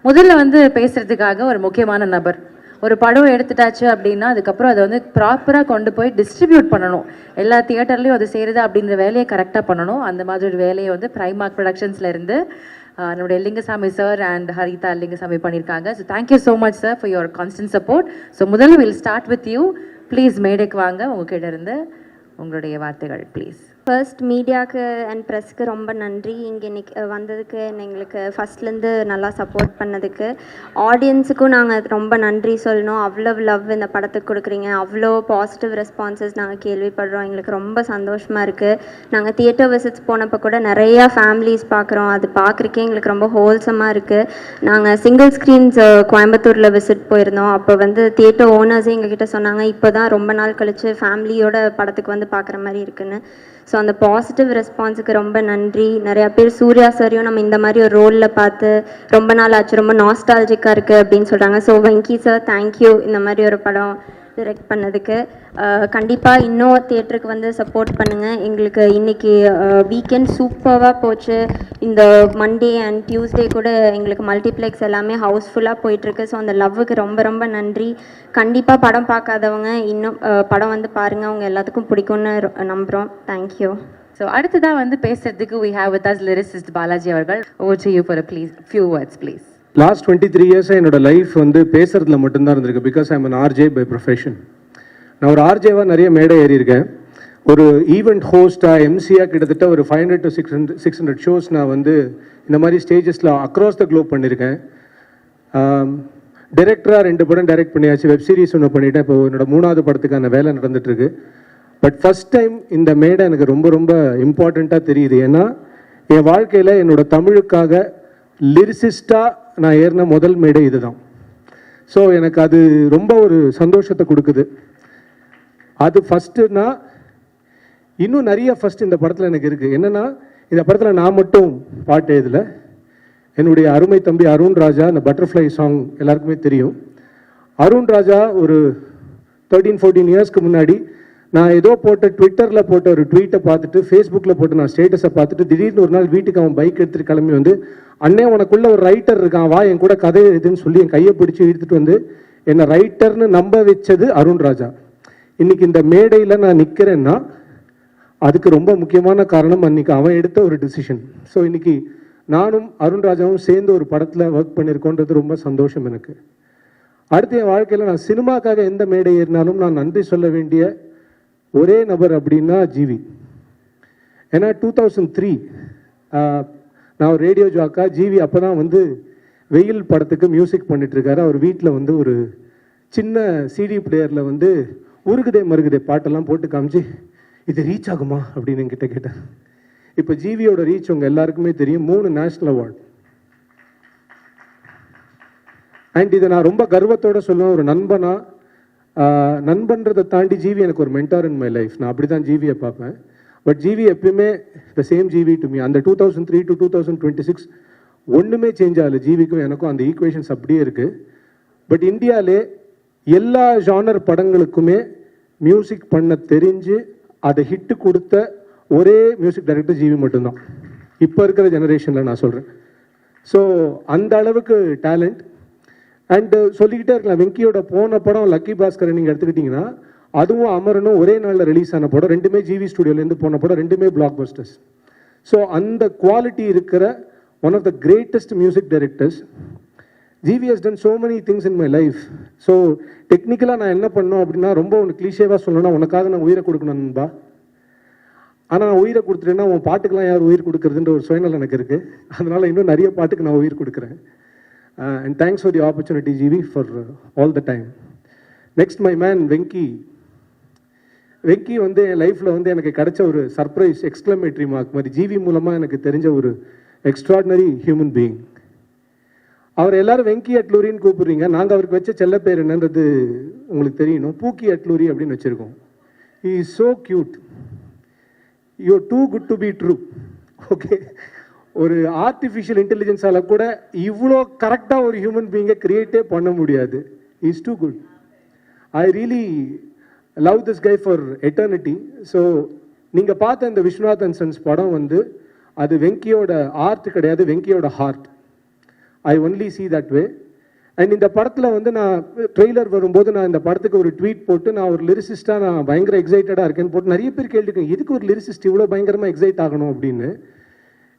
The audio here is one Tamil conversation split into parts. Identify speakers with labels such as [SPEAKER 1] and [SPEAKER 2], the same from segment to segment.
[SPEAKER 1] முதல்ல வந்து பேசுறதுக்காக ஒரு முக்கியமான நபர். ஒரு படம் எடுத்துட்டாச்சு அப்படின்னா அதுக்கப்புறம் அதை வந்து ப்ராப்பராக கொண்டு போய் டிஸ்ட்ரிபியூட் பண்ணணும். எல்லா தியேட்டர்லையும் அது செய்கிறது அப்படின்ற வேலையை கரெக்டாக பண்ணணும். அந்த மாதிரி ஒரு வேலையை வந்து பிரைமார்க் ப்ரொடக்ஷன்ஸ்லேருந்து நம்முடைய லிங்கசாமி சார் அண்ட் ஹரிதா லிங்கசாமி பண்ணியிருக்காங்க. So thank you so much sir for your constant support. So முதல்ல will start with you. Please மேடைக்கு வாங்க, உங்ககிட்ட இருந்து உங்களுடைய வார்த்தைகள் ப்ளீஸ்.
[SPEAKER 2] ஃபர்ஸ்ட் மீடியாவுக்கு அண்ட் ப்ரெஸ்க்கு ரொம்ப நன்றி. இங்கே இன்னைக்கு வந்ததுக்கு எங்களுக்கு ஃபஸ்ட்லேருந்து நல்லா சப்போர்ட் பண்ணதுக்கு. ஆடியன்ஸுக்கும் நாங்கள் ரொம்ப நன்றி சொல்லணும். அவ்வளோ லவ் இந்த படத்துக்கு கொடுக்குறீங்க, அவ்வளோ பாசிட்டிவ் ரெஸ்பான்சஸ் நாங்கள் கேள்விப்படுறோம். எங்களுக்கு ரொம்ப சந்தோஷமாக இருக்குது. நாங்கள் தியேட்டர் விசிட்ஸ் போனப்போ கூட நிறையா ஃபேமிலிஸ் பார்க்குறோம். அது பார்க்குறக்கே எங்களுக்கு ரொம்ப ஹோல்சமாக இருக்குது. நாங்கள் சிங்கிள் ஸ்க்ரீன்ஸ் கோயம்புத்தூரில் விசிட் போயிருந்தோம். அப்போ வந்து தியேட்டர் ஓனர்ஸே எங்ககிட்ட சொன்னாங்க, இப்போ தான் ரொம்ப நாள் கழித்து ஃபேமிலியோட படத்துக்கு வந்து பார்க்குற மாதிரி இருக்குன்னு. ஸோ அந்த பாசிட்டிவ் ரெஸ்பான்ஸுக்கு ரொம்ப நன்றி. நிறையா பேர் சூர்யா சாரையும் நம்ம இந்த மாதிரி ஒரு ரோலில் பார்த்து ரொம்ப நாள் ஆச்சு, ரொம்ப நாஸ்டாலஜிக்காக இருக்குது அப்படின்னு சொல்கிறாங்க. ஸோ வெங்கி சார் தேங்க்யூ இந்த மாதிரி ஒரு படம் டிரெக்ட் பண்ணதுக்கு. கண்டிப்பாக இன்னும் தியேட்டருக்கு வந்து சப்போர்ட் பண்ணுங்கள். எங்களுக்கு இன்றைக்கி வீக்கெண்ட் சூப்பராக போச்சு. இந்த மண்டே அண்ட் டியூஸ்டே கூட எங்களுக்கு மல்டிப்ளெக்ஸ் எல்லாமே ஹவுஸ்ஃபுல்லாக போயிட்டுருக்கு. ஸோ அந்த லவ்வுக்கு ரொம்ப ரொம்ப நன்றி. கண்டிப்பாக படம் பார்க்காதவங்க இன்னும் படம் வந்து பாருங்கள், அவங்க எல்லாத்துக்கும் பிடிக்கும்னு நம்புகிறோம். தேங்க்யூ.
[SPEAKER 1] ஸோ அடுத்ததாக வந்து பேசுறதுக்கு we have with us lyricist Balaji அவர்கள். Over to you for a few words please.
[SPEAKER 3] Last 23 இயர்ஸாக என்னோட லைஃப் வந்து பேசுறதுல மட்டும்தான் இருந்திருக்கு. Because I am an RJ by profession. நான் ஒரு ஆர்ஜேவாக நிறைய மேடை ஏறியிருக்கேன். ஒரு ஈவெண்ட் ஹோஸ்ட்டாக எம்சியாக கிட்டத்தட்ட ஒரு 500 to 600 ஷோஸ் நான் வந்து இந்த மாதிரி ஸ்டேஜஸில் அக்ராஸ் த குளோப் பண்ணியிருக்கேன். டைரக்டராக 2 படம் டைரக்ட் பண்ணியாச்சு. வெப் சீரிஸ் ஒன்று பண்ணிவிட்டேன். இப்போ என்னோட 3வது படத்துக்கான வேலை நடந்துகிட்ருக்கு. பட் ஃபஸ்ட் டைம் இந்த மேடை எனக்கு ரொம்ப ரொம்ப இம்பார்ட்டண்ட்டாக தெரியுது. ஏன்னா என் வாழ்க்கையில் என்னோட தமிழுக்காக லிரிசிஸ்டாக நான் ஏறின முதல் மேடை இதுதான். ஸோ எனக்கு அது ரொம்ப ஒரு சந்தோஷத்தை கொடுக்குது. அது ஃபஸ்ட்டுனா இன்னும் நிறைய ஃபஸ்ட் இந்த படத்தில் எனக்கு இருக்குது. என்னென்னா இந்த படத்தில் நான் மட்டும் பாட்டு எழுதலை. என்னுடைய அருமை தம்பி அருண் ராஜா, இந்த பட்டர்ஃப்ளை சாங் எல்லாருக்குமே தெரியும். அருண் ராஜா ஒரு 13-14 இயர்ஸ்க்கு முன்னாடி நான் ஏதோ போட்ட ட்விட்டரில் போட்ட ஒரு ட்வீட்டை பார்த்துட்டு, ஃபேஸ்புக்கில் போட்டு நான் ஸ்டேட்டஸை பார்த்துட்டு, திடீர்னு ஒரு நாள் வீட்டுக்கு அவன் பைக் எடுத்துகிட்டு கிளம்பி வந்து, அண்ணே உனக்குள்ள ஒரு ரைட்டர் இருக்கான், வா என் கூட கதை எழுதுன்னு சொல்லி என் கையை பிடிச்சி இழுத்துட்டு வந்து என்னை ரைட்டர்னு நம்ப வச்சது அருண் ராஜா. இன்னைக்கு இந்த மேடையில் நான் நிற்கிறேன்னா அதுக்கு ரொம்ப முக்கியமான காரணம் அன்னைக்கு அவன் எடுத்த ஒரு டிசிஷன். ஸோ இன்னைக்கு நானும் அருண் ராஜாவும் சேர்ந்து ஒரு படத்தில் ஒர்க் பண்ணியிருக்கோன்றது ரொம்ப சந்தோஷம் எனக்கு. அடுத்து என் வாழ்க்கையில் நான் சினிமாக்காக எந்த மேடை ஏறினாலும் நான் நன்றி சொல்ல வேண்டிய ஒரே நபர் அப்படின்னா ஜிவி. ஏன்னா 2003 நான் ஒரு ரேடியோ ஜாக்கா, ஜிவி அப்போ தான் வந்து வெயில் படத்துக்கு மியூசிக் பண்ணிட்டுருக்காரு. அவர் வீட்டில் வந்து ஒரு சின்ன சிடி பிளேயரில் வந்து உருகுதே மருகுதே பாட்டெல்லாம் போட்டு காமிச்சு, இது ரீச் ஆகுமா அப்படின்னு என்கிட்ட கேட்டேன். இப்போ ஜிவியோட ரீச் உங்கள் எல்லாருக்குமே தெரியும், 3 நேஷ்னல் அவார்டு. அண்ட் இதை நான் ரொம்ப கர்வத்தோடு சொல்லுவேன். ஒரு நண்பன்றதை தாண்டி ஜிவி எனக்கு ஒரு மென்டார் இன் மை லைஃப். நான் அப்படி தான் ஜிவியை பார்ப்பேன். பட் ஜிவி எப்பயுமே the same GV to me. அந்த 2003 to 2026 ஒன்றுமே சேஞ்ச் ஆகலை. ஜிவிக்கும் எனக்கும் அந்த ஈக்குவேஷன்ஸ் அப்படியே இருக்குது. பட் இந்தியாவிலே எல்லா ஜானர் படங்களுக்குமே மியூசிக் பண்ண தெரிஞ்சு அதை ஹிட்டு கொடுத்த ஒரே மியூசிக் டைரக்டர் ஜிவி மட்டும்தான், இப்போ இருக்கிற ஜெனரேஷனில் நான் சொல்கிறேன். ஸோ அந்த அளவுக்கு டேலண்ட். அண்டு சொல்லிக்கிட்டே இருக்கலாம். வெங்கியோட போன படம் லக்கி பாஸ்கர் நீங்கள் எடுத்துக்கிட்டிங்கன்னா அதுவும் அமரனும் ஒரே நாளில் ரிலீஸ் ஆன படம். 2மே ஜிவி ஸ்டுடியோலேருந்து போன படம், 2மே பிளாக் பஸ்டர்ஸ். ஸோ அந்த குவாலிட்டி இருக்கிற one of the greatest music directors. GV has done so many things in my life. ஸோ டெக்னிக்கலாக நான் என்ன பண்ணோம் அப்படின்னா, ரொம்ப ஒன்று கிளீஷேவாக சொல்லணும்னா, உனக்காக நான் உயிரை கொடுக்கணும்பா, ஆனால் நான் உயிரை கொடுத்துட்டேன்னா உன் பாட்டுக்கெலாம் யார் உயிர் கொடுக்குறதுன்ற ஒரு சுயநலம் எனக்கு இருக்குது. அதனால் இன்னும் நிறைய பாட்டுக்கு நான் உயிர் கொடுக்குறேன். And thanks for the opportunity, GV, for all the time. Next, my man, Venki. Venki வந்து என் லைஃப்பில் வந்து எனக்கு கிடைச்ச ஒரு சர்ப்ரைஸ் எக்ஸ்க்ளமேட்டரி மார்க் மாதிரி. ஜிவி மூலமாக எனக்கு தெரிஞ்ச ஒரு எக்ஸ்ட்ராடினரி ஹியூமன் பீயிங். அவர் எல்லாரும் வெங்கி அட்லூரின்னு கூப்பிடுறீங்க. நாங்கள் அவருக்கு வச்ச செல்ல பேர் என்னன்றது உங்களுக்கு தெரியணும். பூக்கி அட்லூரி அப்படின்னு வச்சுருக்கோம். He is so cute. You are too good to be true. Okay, ஒரு ஆர்டிஃபிஷியல் இன்டெலிஜென்ஸால் கூட இவ்வளோ கரெக்டாக ஒரு ஹியூமன் பீயிங்கை கிரியேட்டே பண்ண முடியாது. Is too good. I really love this guy for eternity. So நீங்கள் பார்த்த இந்த விஸ்வநாத் அண்ட் சன்ஸ் படம் வந்து அது வெங்கியோட ஆர்ட் கிடையாது, வெங்கியோட heart. I only see that way. And இந்த படத்தில் வந்து நான் ட்ரெய்லர் வரும்போது நான் இந்த படத்துக்கு ஒரு ட்வீட் போட்டு நான் ஒரு லிரிசிஸ்டாக நான் பயங்கர எக்ஸைட்டடாக இருக்கேன்னு போட்டு நிறைய பேர் கேட்டுருக்கேன் எதுக்கு ஒரு லிரிசிஸ்ட் இவ்வளோ பயங்கரமாக எக்ஸைட் ஆகணும் அப்படின்னு.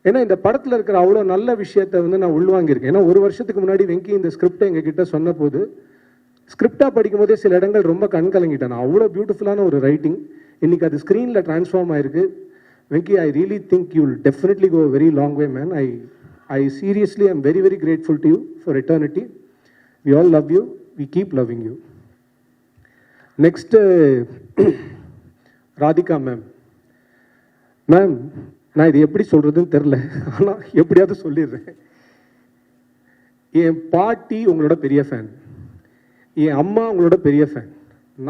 [SPEAKER 3] ஏன்னா இந்த படத்தில் இருக்கிற அவ்வளோ நல்ல விஷயத்தை வந்து நான் உள்வாங்கியிருக்கேன். ஏன்னா ஒரு வருஷத்துக்கு முன்னாடி வெங்கி இந்த ஸ்கிரிப்டை எங்ககிட்ட சொன்ன போது ஸ்கிரிப்டாக படிக்கும் போதே சில இடங்கள் ரொம்ப கண் கலங்கிட்டேன். அவ்வளோ பியூட்டிஃபுல்லான ஒரு ரைட்டிங். இன்னைக்கு அது ஸ்க்ரீனில் ட்ரான்ஸ்ஃபார்ம் ஆயிருக்கு. Venky, I really think you will definitely go very long way man. I seriously I'm very very grateful to you for eternity. We all love you. We keep loving you. Next, Radhika ma'am. Ma'am, நான் இது எப்படி சொல்கிறதுன்னு தெரில, ஆனால் எப்படியாவது சொல்லிடுறேன். என் பாட்டி உங்களோட பெரிய ஃபேன், என் அம்மா உங்களோட பெரிய ஃபேன்,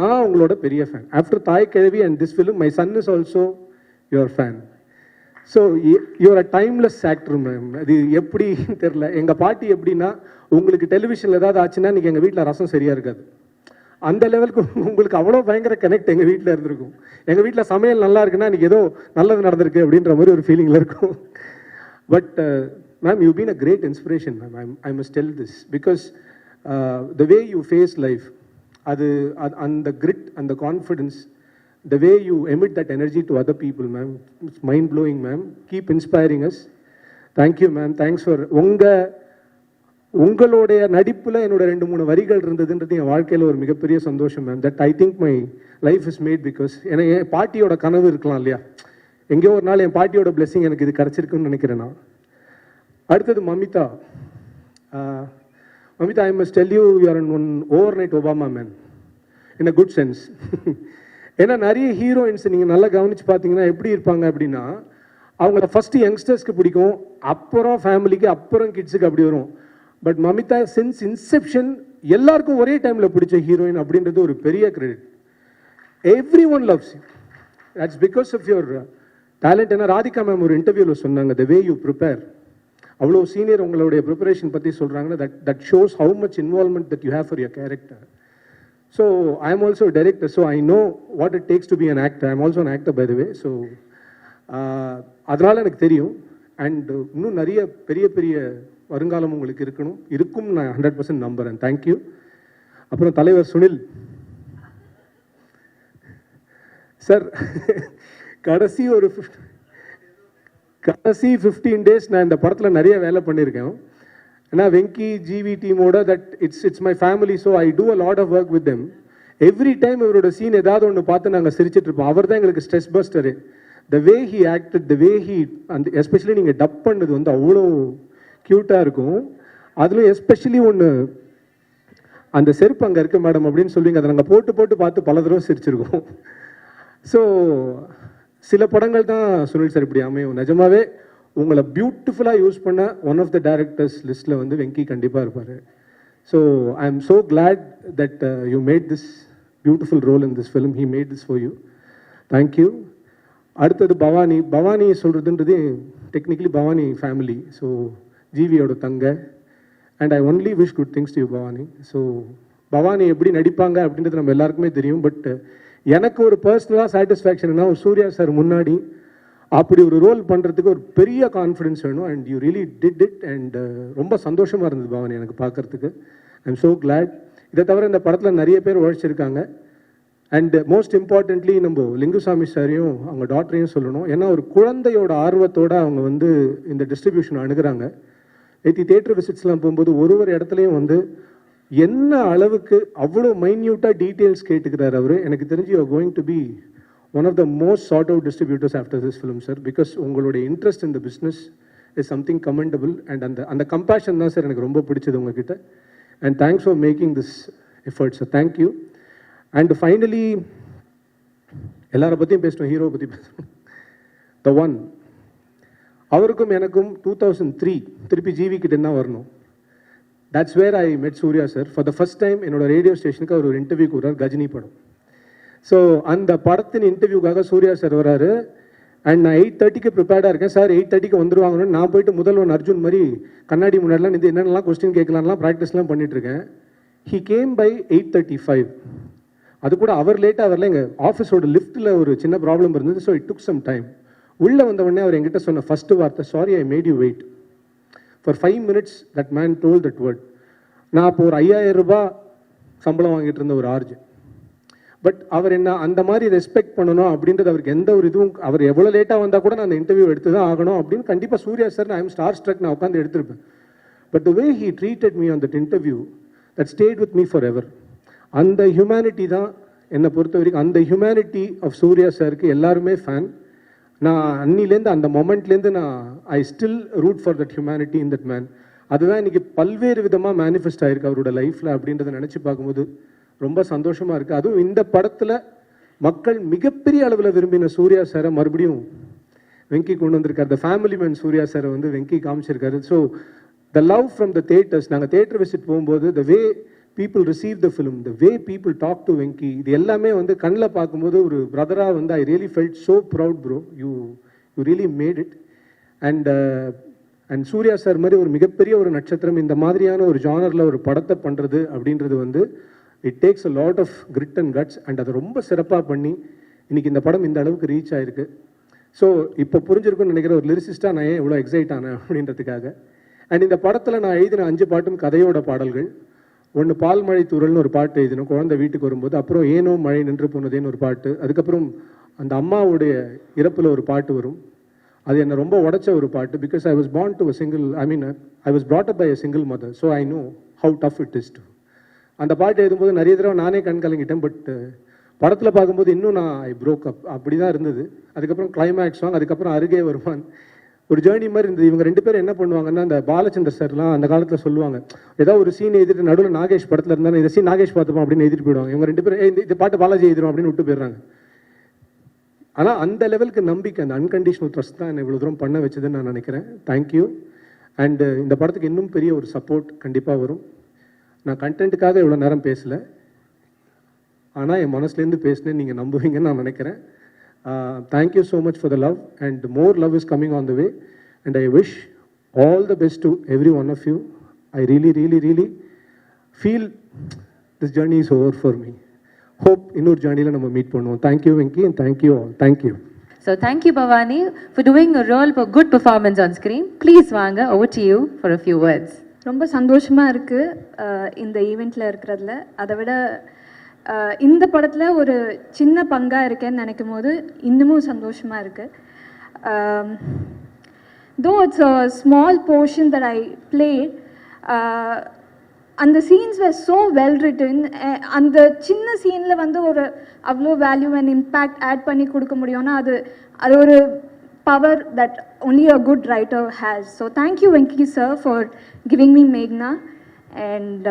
[SPEAKER 3] நான் உங்களோட பெரிய fan. After Thaai Kizhavi and this film my son is also your fan. So you're a timeless actor ma'am. அது எப்படின்னு தெரில. எங்கள் பாட்டி எப்படின்னா, உங்களுக்கு டெலிவிஷனில் ஏதாவது ஆச்சுன்னா இன்றைக்கி எங்கள் வீட்டில் ரசம் சரியாக இருக்காது. அந்த லெவலுக்கு உங்களுக்கு அவ்வளோ பயங்கர கனெக்ட் எங்கள் வீட்டில் இருந்திருக்கும். எங்கள் வீட்டில் சமையல் நல்லா இருக்குன்னா இன்றைக்கி ஏதோ நல்லது நடந்திருக்கு அப்படின்ற மாதிரி ஒரு ஃபீலிங்கில் இருக்கும். But ma'am, you been a great inspiration ma'am. I must tell this because the way you face life, அது அந்த கிரிட், அந்த confidence, the way you emit that energy to other people, ma'am, it's mind blowing, ma'am. Keep inspiring us. Thank you, ma'am. Thanks for உங்களுடைய நடிப்புல என்னோட 2-3 வரிகள் இருந்ததுன்றது என் வாழ்க்கையில் ஒரு மிகப்பெரிய சந்தோஷம் ma'am. That I think my life is made because எனக்கு என் பாட்டியோட கனவு இருக்கலாம் இல்லையா, எங்கேயோ ஒரு நாள் என் பாட்டியோட பிளெஸிங் எனக்கு இது கிடச்சிருக்குன்னு நினைக்கிறேன் நான். அடுத்தது மமிதா. மமிதா, ஐ must tell you, you R one over night Obama man in a good sense. ஏன்னா நிறைய ஹீரோயின்ஸ் நீங்கள் நல்லா கவனித்து பார்த்தீங்கன்னா எப்படி இருப்பாங்க அப்படின்னா, அவங்கள ஃபஸ்ட்டு யங்ஸ்டர்ஸ்க்கு பிடிக்கும், அப்புறம் ஃபேமிலிக்கு, அப்புறம் கிட்ஸுக்கு அப்படி வரும். பட் மமிதா சின்ஸ் இன்செப்ஷன் எல்லாருக்கும் ஒரே டைமில் பிடிச்ச ஹீரோயின் அப்படின்றது ஒரு பெரிய credit. Every one loves you. That's because of your talent. ஏன்னா ராதிகா மேம் ஒரு இன்டர்வியூவில் சொன்னாங்க, த வே யூ ப்ரிப்பேர், அவ்வளோ சீனியர் உங்களுடைய ப்ரிப்பரேஷன் பற்றி சொல்கிறாங்கன்னா, that shows how much involvement that you have for your character. So I am also a director, so I know what it takes to be an actor. I am also an actor, by the way. So அதனால எனக்கு தெரியும். அண்ட் இன்னும் நிறைய பெரிய பெரிய வருங்காலம் உங்களுக்கு இருக்கும் நான் 100% நம்புறேன். தேங்க்யூ. அப்புறம் தலைவர் சுனில் சார், கடைசி 15 days நான் இந்த படத்தில் நிறைய வேலை பண்ணியிருக்கேன். ஏன்னா வெங்கி ஜிவி டீமோட that it's my family. So I do a lot of work with them. Every time இவரோட சீன் ஏதாவது ஒன்று பார்த்து நாங்கள் சிரிச்சிட்டு இருப்போம். அவர் தான் எங்களுக்கு stress buster. The way he acted, the way he, அந்த எஸ்பெஷலி நீங்கள் டப் பண்ணது வந்து அவ்வளோ க்யூட்டாக இருக்கும். அதுலேயும் எஸ்பெஷலி ஒன்று, அந்த செருப்பு அங்கே இருக்கு மேடம் அப்படின்னு சொல்லுவீங்க, அதை நாங்கள் போட்டு போட்டு பார்த்து பல தடவை சிரிச்சிருக்கோம். ஸோ சில படங்கள் தான் சுனில் சார் இப்படி அமையும். நிஜமாவே உங்களை பியூட்டிஃபுல்லாக யூஸ் பண்ண ஒன் ஆஃப் த டைரக்டர்ஸ் லிஸ்ட்டில் வந்து வெங்கி கண்டிப்பாக இருப்பார். So I am so glad that you made this beautiful role in this film. He made this for you. Thank you. அடுத்தது பவானி. பவானி சொல்கிறதுன்றது டெக்னிக்கலி பவானி ஃபேமிலி. ஸோ ஜிவியோட தங்க. And I only wish good things to you Bhavani. So Bhavani எப்படி நடிப்பாங்க அப்படின்றது நம்ம எல்லாருக்குமே தெரியும். பட் எனக்கு ஒரு பர்சனலாக சாட்டிஸ்ஃபேக்ஷன்னா, ஒரு சூர்யா சார் முன்னாடி அப்படி ஒரு ரோல் பண்ணுறதுக்கு ஒரு பெரிய கான்ஃபிடென்ஸ் வேணும். And you really did it. And ரொம்ப சந்தோஷமாக இருந்தது பவானி எனக்கு பார்க்குறதுக்கு. ஐ எம் ஸோ கிளாட். இதை தவிர இந்த படத்தில் நிறைய பேர் உழைச்சிருக்காங்க. அண்ட் மோஸ்ட் இம்பார்ட்டன்ட்லி நம்ம லிங்குசாமி சாரையும் அவங்க டாக்டரையும் சொல்லணும். ஏன்னா ஒரு குழந்தையோட ஆர்வத்தோடு அவங்க வந்து இந்த டிஸ்ட்ரிபியூஷன் அணுகிறாங்க. தியேட்டர் விசிட்ஸ்லாம் போகும்போது ஒரு இடத்துலையும் வந்து என்ன அளவுக்கு அவ்வளோ மைன்யூட்டாக டீட்டெயில்ஸ் கேட்டுக்கிறார் அவர். எனக்கு தெரிஞ்சு you are going to be one of the most sought out distributors after this film, sir, because உங்களுடைய interest in the business is something commendable. And அந்த compassion தான் சார் எனக்கு ரொம்ப பிடிச்சது உங்ககிட்ட. And thanks for making this effort, sir. Thank you. And finally, எல்லாரை பற்றியும் பேசணும், ஹீரோ பற்றி பேசணும். The one, அவருக்கும் எனக்கும் 2003 திருப்பி ஜிவி கிட்ட தான் வரணும். That's where I met Surya sir. For the first time என்னோட ரேடியோ ஸ்டேஷனுக்கு அவர் ஒரு இன்டர்வியூ கூறார், கஜினி படம். ஸோ அந்த படத்தின் இன்டர்வியூக்காக சூர்யா சார் வராரு. அண்ட் நான் 8:30க்கு ப்ரிப்பேர்டாக இருக்கேன். சார் 8:30க்கு வந்துருவாங்கன்னு நான் போயிட்டு முதல்வன் அர்ஜுன் மாதிரி கண்ணாடி முன்னாடிலாம் இது என்னென்னலாம் கொஸ்டின் கேட்கலாம்லாம் ப்ராக்டிஸ்லாம் பண்ணிட்டுருக்கேன். He came by 8:35. அது கூட அவர் லேட்டாக வரல, எங்கள் ஆஃபீஸோட லிஃப்ட்டில் ஒரு சின்ன ப்ராப்ளம் இருந்தது. So it took some time. உள்ளே வந்தவொடனே அவர் எங்கிட்ட சொன்ன ஃபஸ்ட்டு வார்த்தை, sorry I made you wait. For 5 minutes, that man told that word. நான் அப்போ ஒரு 5000 ரூபாய் சம்பளம் வாங்கிட்டு இருந்த ஒரு ஆர்ஜ். பட் அவர் என்ன அந்த மாதிரி ரெஸ்பெக்ட் பண்ணணும் அப்படின்றது அவருக்கு எந்த ஒரு இதுவும், அவர் எவ்வளோ லேட்டாக வந்தால் கூட நான் அந்த இன்டர்வியூ எடுத்து தான் ஆகணும் அப்படின்னு கண்டிப்பாக Suriya sir I am star struck நான் உட்காந்து எடுத்திருப்பேன். But the way he treated me on that interview that stayed with me forever எவர். அந்த ஹியூமனிட்டி தான் என்னை பொறுத்த வரைக்கும், அந்த ஹியூமனிட்டி ஆஃப் சூர்யா சாருக்கு எல்லாருமே ஃபேன். நான் அன்னிலேருந்து அந்த மொமெண்ட்லேருந்து நான் I still root for that humanity in that man. அதுதான் இன்றைக்கி பல்வேறு விதமாக மேனிஃபெஸ்ட் ஆகிருக்கு அவரோட லைஃப்பில் அப்படின்றத நினச்சி பார்க்கும்போது ரொம்ப சந்தோஷமாக இருக்குது. அதுவும் இந்த படத்தில் மக்கள் மிகப்பெரிய அளவில் விரும்பின சூர்யா சாரை மறுபடியும் வெங்கி கொண்டு வந்திருக்காரு. த ஃபேமிலி மேன் சூர்யா சாரை வந்து வெங்கி காமிச்சிருக்காரு. So the love from the theaters, நாங்கள் தேட்டர் விசிட் போகும்போது the way people receive the film, the way people talk to Venki, இது எல்லாமே வந்து கண்ணில் பார்க்கும்போது ஒரு பிரதராக வந்து I really felt so proud bro, you really made it. and Suriya sir மாதிரி ஒரு மிகப்பெரிய ஒரு நட்சத்திரம் இந்த மாதிரியான ஒரு ஜானரில் ஒரு படத்தை பண்ணுறது அப்படின்றது வந்து it takes a lot of grit and guts. And அதை ரொம்ப சிறப்பாக பண்ணி இன்றைக்கி இந்த படம் இந்த அளவுக்கு ரீச் ஆகிருக்கு. ஸோ இப்போ புரிஞ்சிருக்குன்னு நினைக்கிற ஒரு லிரிசிஸ்ட்டாக நான் ஏன் இவ்வளோ எக்ஸைட் ஆனேன் அப்படின்றதுக்காக. அண்ட் இந்த படத்தில் நான் எழுதின 5 பாட்டும் கதையோட பாடல்கள். ஒன்று பால் மழை தூரல்னு ஒரு பாட்டு எழுதினோம் குழந்தை வீட்டுக்கு வரும்போது, அப்புறம் ஏனோ மழை நின்று போனதேன்னு ஒரு பாட்டு, அதுக்கப்புறம் அந்த அம்மாவுடைய இறப்பில் ஒரு பாட்டு வரும். அது என்னை ரொம்ப உடைச்ச ஒரு பாட்டு. Because I was born to a single, I was brought up by a single mother, so I know how tough it is to. அந்த பாட்டு எழுதும்போது நிறைய தடவை நானே கண் கலங்கிட்டேன். பட் படத்தில் பார்க்கும்போது இன்னும் நான் ஐ ப்ரோக் அப் அப்படி தான் இருந்தது. அதுக்கப்புறம் கிளைமேக்ஸ் சாங், அதுக்கப்புறம் அருகே வருவான், ஒரு ஜேர்னி மாதிரி இருந்தது. இவங்க 2 பேரும் என்ன பண்ணுவாங்கன்னா, அந்த பாலச்சந்தர் சார்லாம் அந்த காலத்தில் சொல்லுவாங்க, ஏதாவது ஒரு சீன் எழுதிட்டு நடுவில் நாகேஷ் படத்தில் இருந்தாலும் இந்த சீன் நாகேஷ் பார்த்துப்போம் அப்படின்னு எழுதிட்டு போயிடுவாங்க. இவங்க 2 பேரும் இந்த பாட்டு பாலாஜி எழுதிடும் அப்படின்னு விட்டு போயிடுறாங்க. ஆனால் அந்த லெவலுக்கு நம்பிக்கை, அந்த அன்கண்டிஷனல் ட்ரஸ்ட் தான் என்னை இவ்வளோ தூரம் பண்ண வச்சதுன்னு நான் நினைக்கிறேன். தேங்க்யூ. அண்டு இந்த படத்துக்கு இன்னும் பெரிய ஒரு சப்போர்ட் கண்டிப்பாக வரும். நான் கண்டென்ட்டுக்காக இவ்வளோ நேரம் பேசலை, ஆனால் என் மனசுலேருந்து பேசினேன், நீங்கள் நம்புவீங்கன்னு நான் நினைக்கிறேன். Thank you so much for the love, and more love is coming on the way, and I wish all the best to every one of you. I really feel this journey is over for me. Hope இன்னொரு ஜர்னியில் நம்ம மீட் பண்ணுவோம். Thank you Venki, and thank you all. Thank you.
[SPEAKER 1] So thank you Bhavani for doing a role for good performance on screen. Please வாங்க, over to you for a few words.
[SPEAKER 4] ரொம்ப சந்தோஷமாக இருக்குது இந்த ஈவெண்ட்டில் இருக்கிறதுல. அதை விட இந்த படத்தில் ஒரு சின்ன பங்காக இருக்கேன்னு நினைக்கும் போது இன்னமும் சந்தோஷமாக இருக்குது. தோ it's a small portion that I plate, அந்த சீன்ஸ் வேர் ஸோ வெல் ரிட்டன். அந்த சின்ன சீனில் வந்து ஒரு அவ்வளோ வேல்யூ அண்ட் இம்பேக்ட் ஆட் பண்ணி கொடுக்க முடியும்னா அது ஒரு power that only a good writer has. So thank you Venki sir for giving me Meghna, and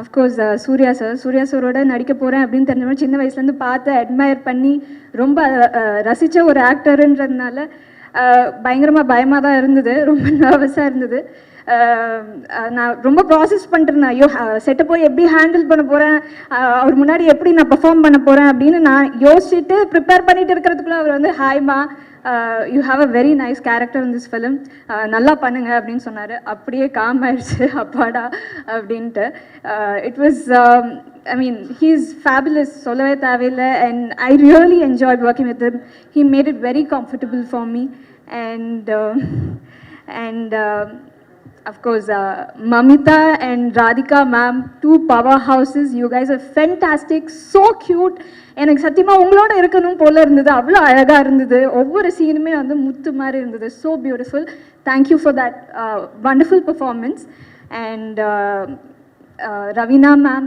[SPEAKER 4] of course Surya சாரோட நடிக்க போகிறேன் அப்படின்னு தெரிஞ்ச சின்ன வயசுலேருந்து பார்த்து அட்மயர் பண்ணி ரொம்ப ரசித்த ஒரு ஆக்டருன்றதுனால பயங்கரமாக பயமாக தான் இருந்தது, ரொம்ப நர்வஸாக இருந்தது. நான் ரொம்ப ப்ராசஸ் பண்ணிட்டுருந்தேன், ஐயோ செட்டை போய் எப்படி ஹேண்டில் பண்ண போகிறேன், அவர் முன்னாடி எப்படி நான் பெர்ஃபார்ம் பண்ண போகிறேன் அப்படின்னு நான் யோசிச்சுட்டு ப்ரிப்பேர் பண்ணிட்டு இருக்கிறதுக்குள்ள அவர் வந்து ஹாய்மா, you have a very nice character in this film, நல்லா பண்ணுங்க அப்படின்னு சொன்னார். அப்படியே காம் ஆயிடுச்சு, அப்பாடா அப்படின்ட்டு. It was he is fabulous, சொல்லவே தேவையில்லை. and I really enjoyed working with him. He made it very comfortable for me, and of course Mamita and Radhika ma'am, 2 powerhouses. You guys are fantastic, so cute. எனக்கு சத்தியமாக உங்களோட இருக்கணும் போல இருந்தது, அவ்வளோ அழகாக இருந்தது. ஒவ்வொரு சீனுமே வந்து முத்து மாதிரி இருந்தது, so beautiful. Thank you for that wonderful performance. And Ravina ma'am,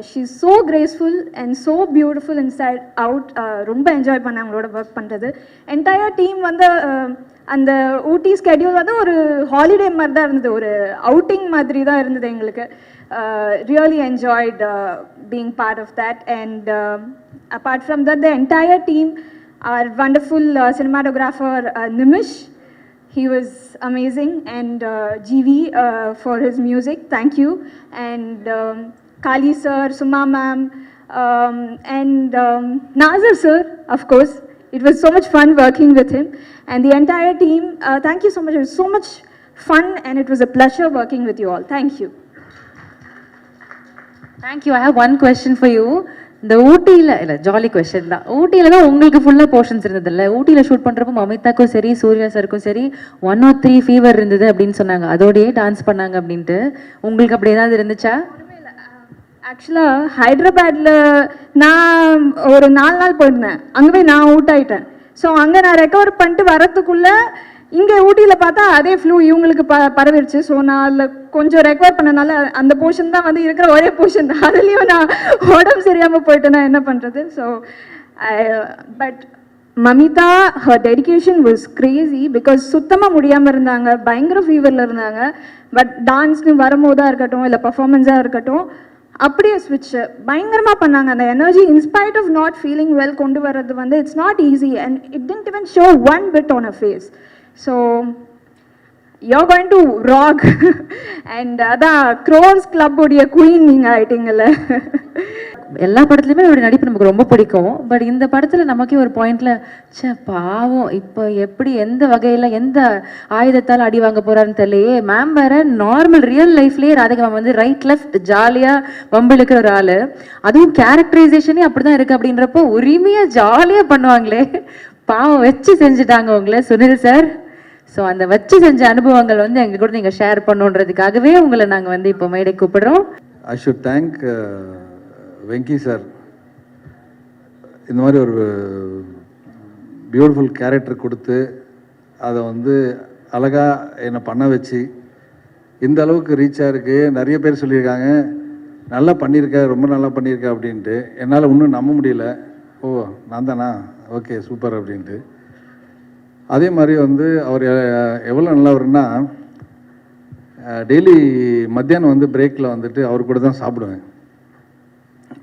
[SPEAKER 4] she's so graceful and so beautiful inside out. ரொம்ப என்ஜாய் பண்ண அவங்களோட ஒர்க் பண்ணுறது. என்டையர் டீம் வந்து அந்த ஊட்டி ஸ்கெடியூல் வந்து ஒரு ஹாலிடே மாதிரி தான் இருந்தது, ஒரு அவுட்டிங் மாதிரி தான் இருந்தது எங்களுக்கு. Really enjoyed being part of that. And apart from that, the entire team, our wonderful cinematographer Nimish, he was amazing, and GV for his music, thank you. And Kali sir, Suma ma'am, and Nazar sir, of course. It was so much fun working with him, and the entire team, thank you so much. It was so much fun, and it was a pleasure working with you all. Thank you.
[SPEAKER 1] Thank you. I have one question for you. இந்த ஊட்டியில் இல்லை ஜாலி கொஸ்டின் தான். ஊட்டியில் தான் உங்களுக்கு ஃபுல்லாக போர்ஷன்ஸ் இருந்தது இல்லை? ஊட்டியில் ஷூட் பண்ணுறப்போ மமிதாக்கும் சரி சூர்யா சாருக்கும் சரி 103 ஃபீவர் இருந்தது அப்படின்னு சொன்னாங்க. அதோடயே டான்ஸ் பண்ணாங்க அப்படின்ட்டு. உங்களுக்கு அப்படி ஏதாவது இருந்துச்சா?
[SPEAKER 4] ஆக்சுவலாக ஹைதராபாத்தில் நான் ஒரு 4 நாள் போயிருந்தேன். அங்கே போய் நான் அவுட் ஆகிட்டேன். ஸோ அங்கே நான் ரெக்கவர் பண்ணிட்டு வரத்துக்குள்ளே இங்கே ஊட்டியில் பார்த்தா அதே ஃப்ளூ இவங்களுக்கு பரவிடுச்சு. ஸோ நான் அதில் கொஞ்சம் ரெக்கவர் பண்ணனால அந்த போர்ஷன் தான் வந்து இருக்கிற ஒரே போர்ஷன். அதுலேயும் நான் உடம்பு சரியாமல் போயிட்டேன்னா என்ன பண்ணுறது? So but Mamitha her dedication was Crazy. Because சுத்தமாக முடியாமல் இருந்தாங்க, பயங்கர ஃபீவரில் இருந்தாங்க. பட் டான்ஸ்னு வரும்போதாக இருக்கட்டும் இல்லை பர்ஃபார்மன்ஸாக இருக்கட்டும் அப்படியே ஸ்விட்ச் பயங்கரமாக பண்ணாங்க. அந்த energy in spite of not feeling well கொண்டு வர்றது வந்து it's not easy and it didn't even show one bit on a face. So you're going to rock and அதான் க்ரோஸ் கிளப் உடைய குயின் நீங்கள் ஆயிட்டீங்கல்ல.
[SPEAKER 1] எல்லா படத்துலையுமே அவருடைய நடிப்பு நமக்கு ரொம்ப பிடிக்கும். பட் இந்த படத்தில் நமக்கே ஒரு பாயிண்ட்ல சே பாவம் இப்போ எப்படி எந்த வகையில் எந்த ஆயுதத்தால் அடி வாங்க போறாருன்னு தெரியலையே. மேம் வேற நார்மல் ரியல் லைஃப்லேயே ராதிகா மேம் வந்து ரைட் லெஃப்ட் ஜாலியாக வம்பிழுக்கிற ஒரு ஆள். அதுவும் கேரக்டரைசேஷனே அப்படி தான் இருக்குது. அப்படின்றப்போ உரிமையாக ஜாலியாக பண்ணுவாங்களே. பாவம் வச்சு செஞ்சுட்டாங்க உங்களை சுனில் சார். ஸோ அந்த வச்சு செஞ்ச அனுபவங்கள் வந்து எங்கள் கூட நீங்கள் ஷேர் பண்ணுன்றதுக்காகவே உங்களை நாங்கள் வந்து இப்போ மேடை கூப்பிடுறோம்.
[SPEAKER 5] I should thank Venky sir. இந்த மாதிரி ஒரு பியூட்டிஃபுல் கேரக்டர் கொடுத்து அதை வந்து அழகாக என்னை பண்ண வச்சு இந்த அளவுக்கு ரீச்சாக இருக்குது. நிறைய பேர் சொல்லியிருக்காங்க நல்லா பண்ணியிருக்க, ரொம்ப நல்லா பண்ணியிருக்க அப்படின்ட்டு. என்னால் இன்னும் நம்ப முடியல. ஓ நான் தானா, ஓகே சூப்பர் அப்படின்ட்டு. அதே மாதிரி வந்து அவர் எவ்வளோ நல்லவர்னா டெய்லி மத்தியானம் வந்து பிரேக்கில் வந்துட்டு அவர் கூட தான் சாப்பிடுவேன்.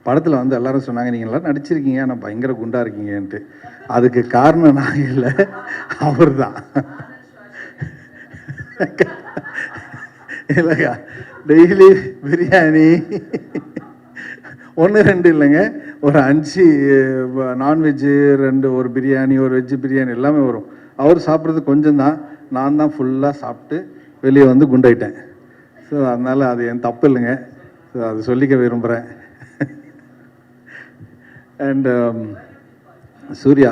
[SPEAKER 5] படத்தில் வந்து எல்லாரும் சொன்னாங்க நீங்கள் எல்லாம் நடிச்சிருக்கீங்க ஆனால் பயங்கர குண்டாக இருக்கீங்கன்ட்டு. அதுக்கு காரணம் நான் இல்லை, அவர் தான். இல்லைக்கா டெய்லி பிரியாணி 1 2 இல்லைங்க, ஒரு 5 நான்வெஜ்ஜு 2 ஒரு பிரியாணி ஒரு வெஜ்ஜு பிரியாணி எல்லாமே வரும். அவர் சாப்பிட்றது கொஞ்சம் தான், நான் தான் ஃபுல்லாக சாப்பிட்டு வெளியே வந்து குண்டாயிட்டேன். ஸோ அதனால் அது என் தப்பு இல்லைங்க. ஸோ அது சொல்லிக்க விரும்புகிறேன். அண்டு சூர்யா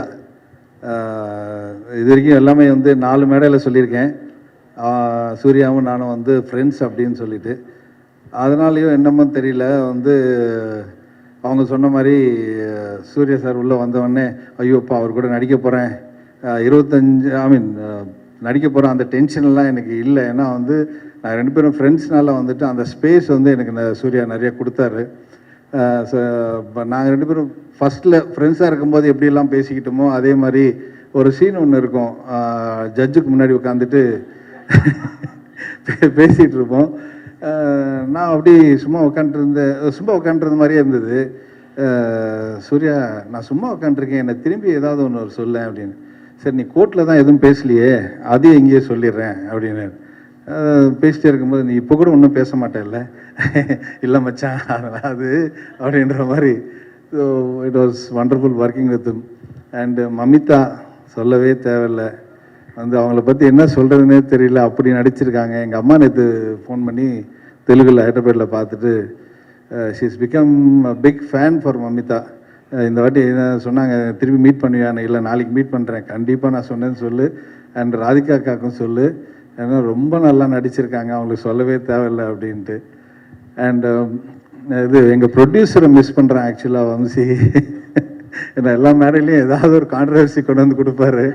[SPEAKER 5] இது வரைக்கும் எல்லாமே வந்து 4 மேடையில் சொல்லியிருக்கேன். சூர்யாவும் நானும் வந்து ஃப்ரெண்ட்ஸ் அப்படின்னு சொல்லிட்டு. அதனாலேயும் என்னமோ தெரியல வந்து அவங்க சொன்ன மாதிரி சூர்யா சார் உள்ளே வந்தவொடனே ஐயோப்பா அவர் கூட நடிக்க போகிறேன் 25 நடிக்க போகிறேன் அந்த டென்ஷன்லாம் எனக்கு இல்லை. ஏன்னா வந்து நான் 2 பேரும் ஃப்ரெண்ட்ஸ்னால வந்துட்டு அந்த ஸ்பேஸ் வந்து எனக்கு சூர்யா நிறைய கொடுத்தாரு. நாங்கள் 2 பேரும் ஃபஸ்ட்டில் ஃப்ரெண்ட்ஸாக இருக்கும்போது எப்படியெல்லாம் பேசிக்கிட்டோமோ அதே மாதிரி ஒரு சீன் ஒன்று இருக்கும். ஜட்ஜுக்கு முன்னாடி உட்காந்துட்டு பேசிகிட்டு இருப்போம். நான் அப்படி சும்மா உட்காந்துருந்த மாதிரியே இருந்தது. சூர்யா நான் சும்மா உட்காந்துருக்கேன், என்னை திரும்பி ஏதாவது ஒன்று சொல்லேன் அப்படின்னு. சரி நீ கோர்ட்டில் தான் எதுவும் பேசலையே அதையும் இங்கேயே சொல்லிடுறேன் அப்படின்னு பேசிட்டே இருக்கும்போது நீ இப்போ கூட ஒன்றும் பேச மாட்டேன்ல. இல்லை மச்சான் அது அப்படின்ற மாதிரி. So it was wonderful working with and Mamitha சொல்லவே தேவையில்லை. வந்து அவங்கள பற்றி என்ன சொல்கிறதுனே தெரியல, அப்படி நடிச்சிருக்காங்க. எங்கள் அம்மா நேற்று ஃபோன் பண்ணி தெலுங்கில் ஹைதராபாத்தில் பார்த்துட்டு she is become a big fan for Mamitha. இந்த வாட்டி என்ன சொன்னாங்க, திரும்பி மீட் பண்ணுவியான்னு. இல்லை நாளைக்கு மீட் பண்ணுறேன், கண்டிப்பாக நான் சொன்னேன்னு சொல்லு. அண்ட் ராதிகா அக்காக்கும் சொல்லு, ஏன்னா ரொம்ப நல்லா நடிச்சிருக்காங்க, அவங்களுக்கு சொல்லவே தேவையில்லை அப்படின்ட்டு. அண்ட் இது எங்கள் ப்ரொடியூசரை மிஸ் பண்ணுறேன் ஆக்சுவலாக வம்சி. ஏன்னா எல்லா மேடையிலையும் ஏதாவது ஒரு கான்ட்ரவர்சி கொண்டு வந்து கொடுப்பாரு.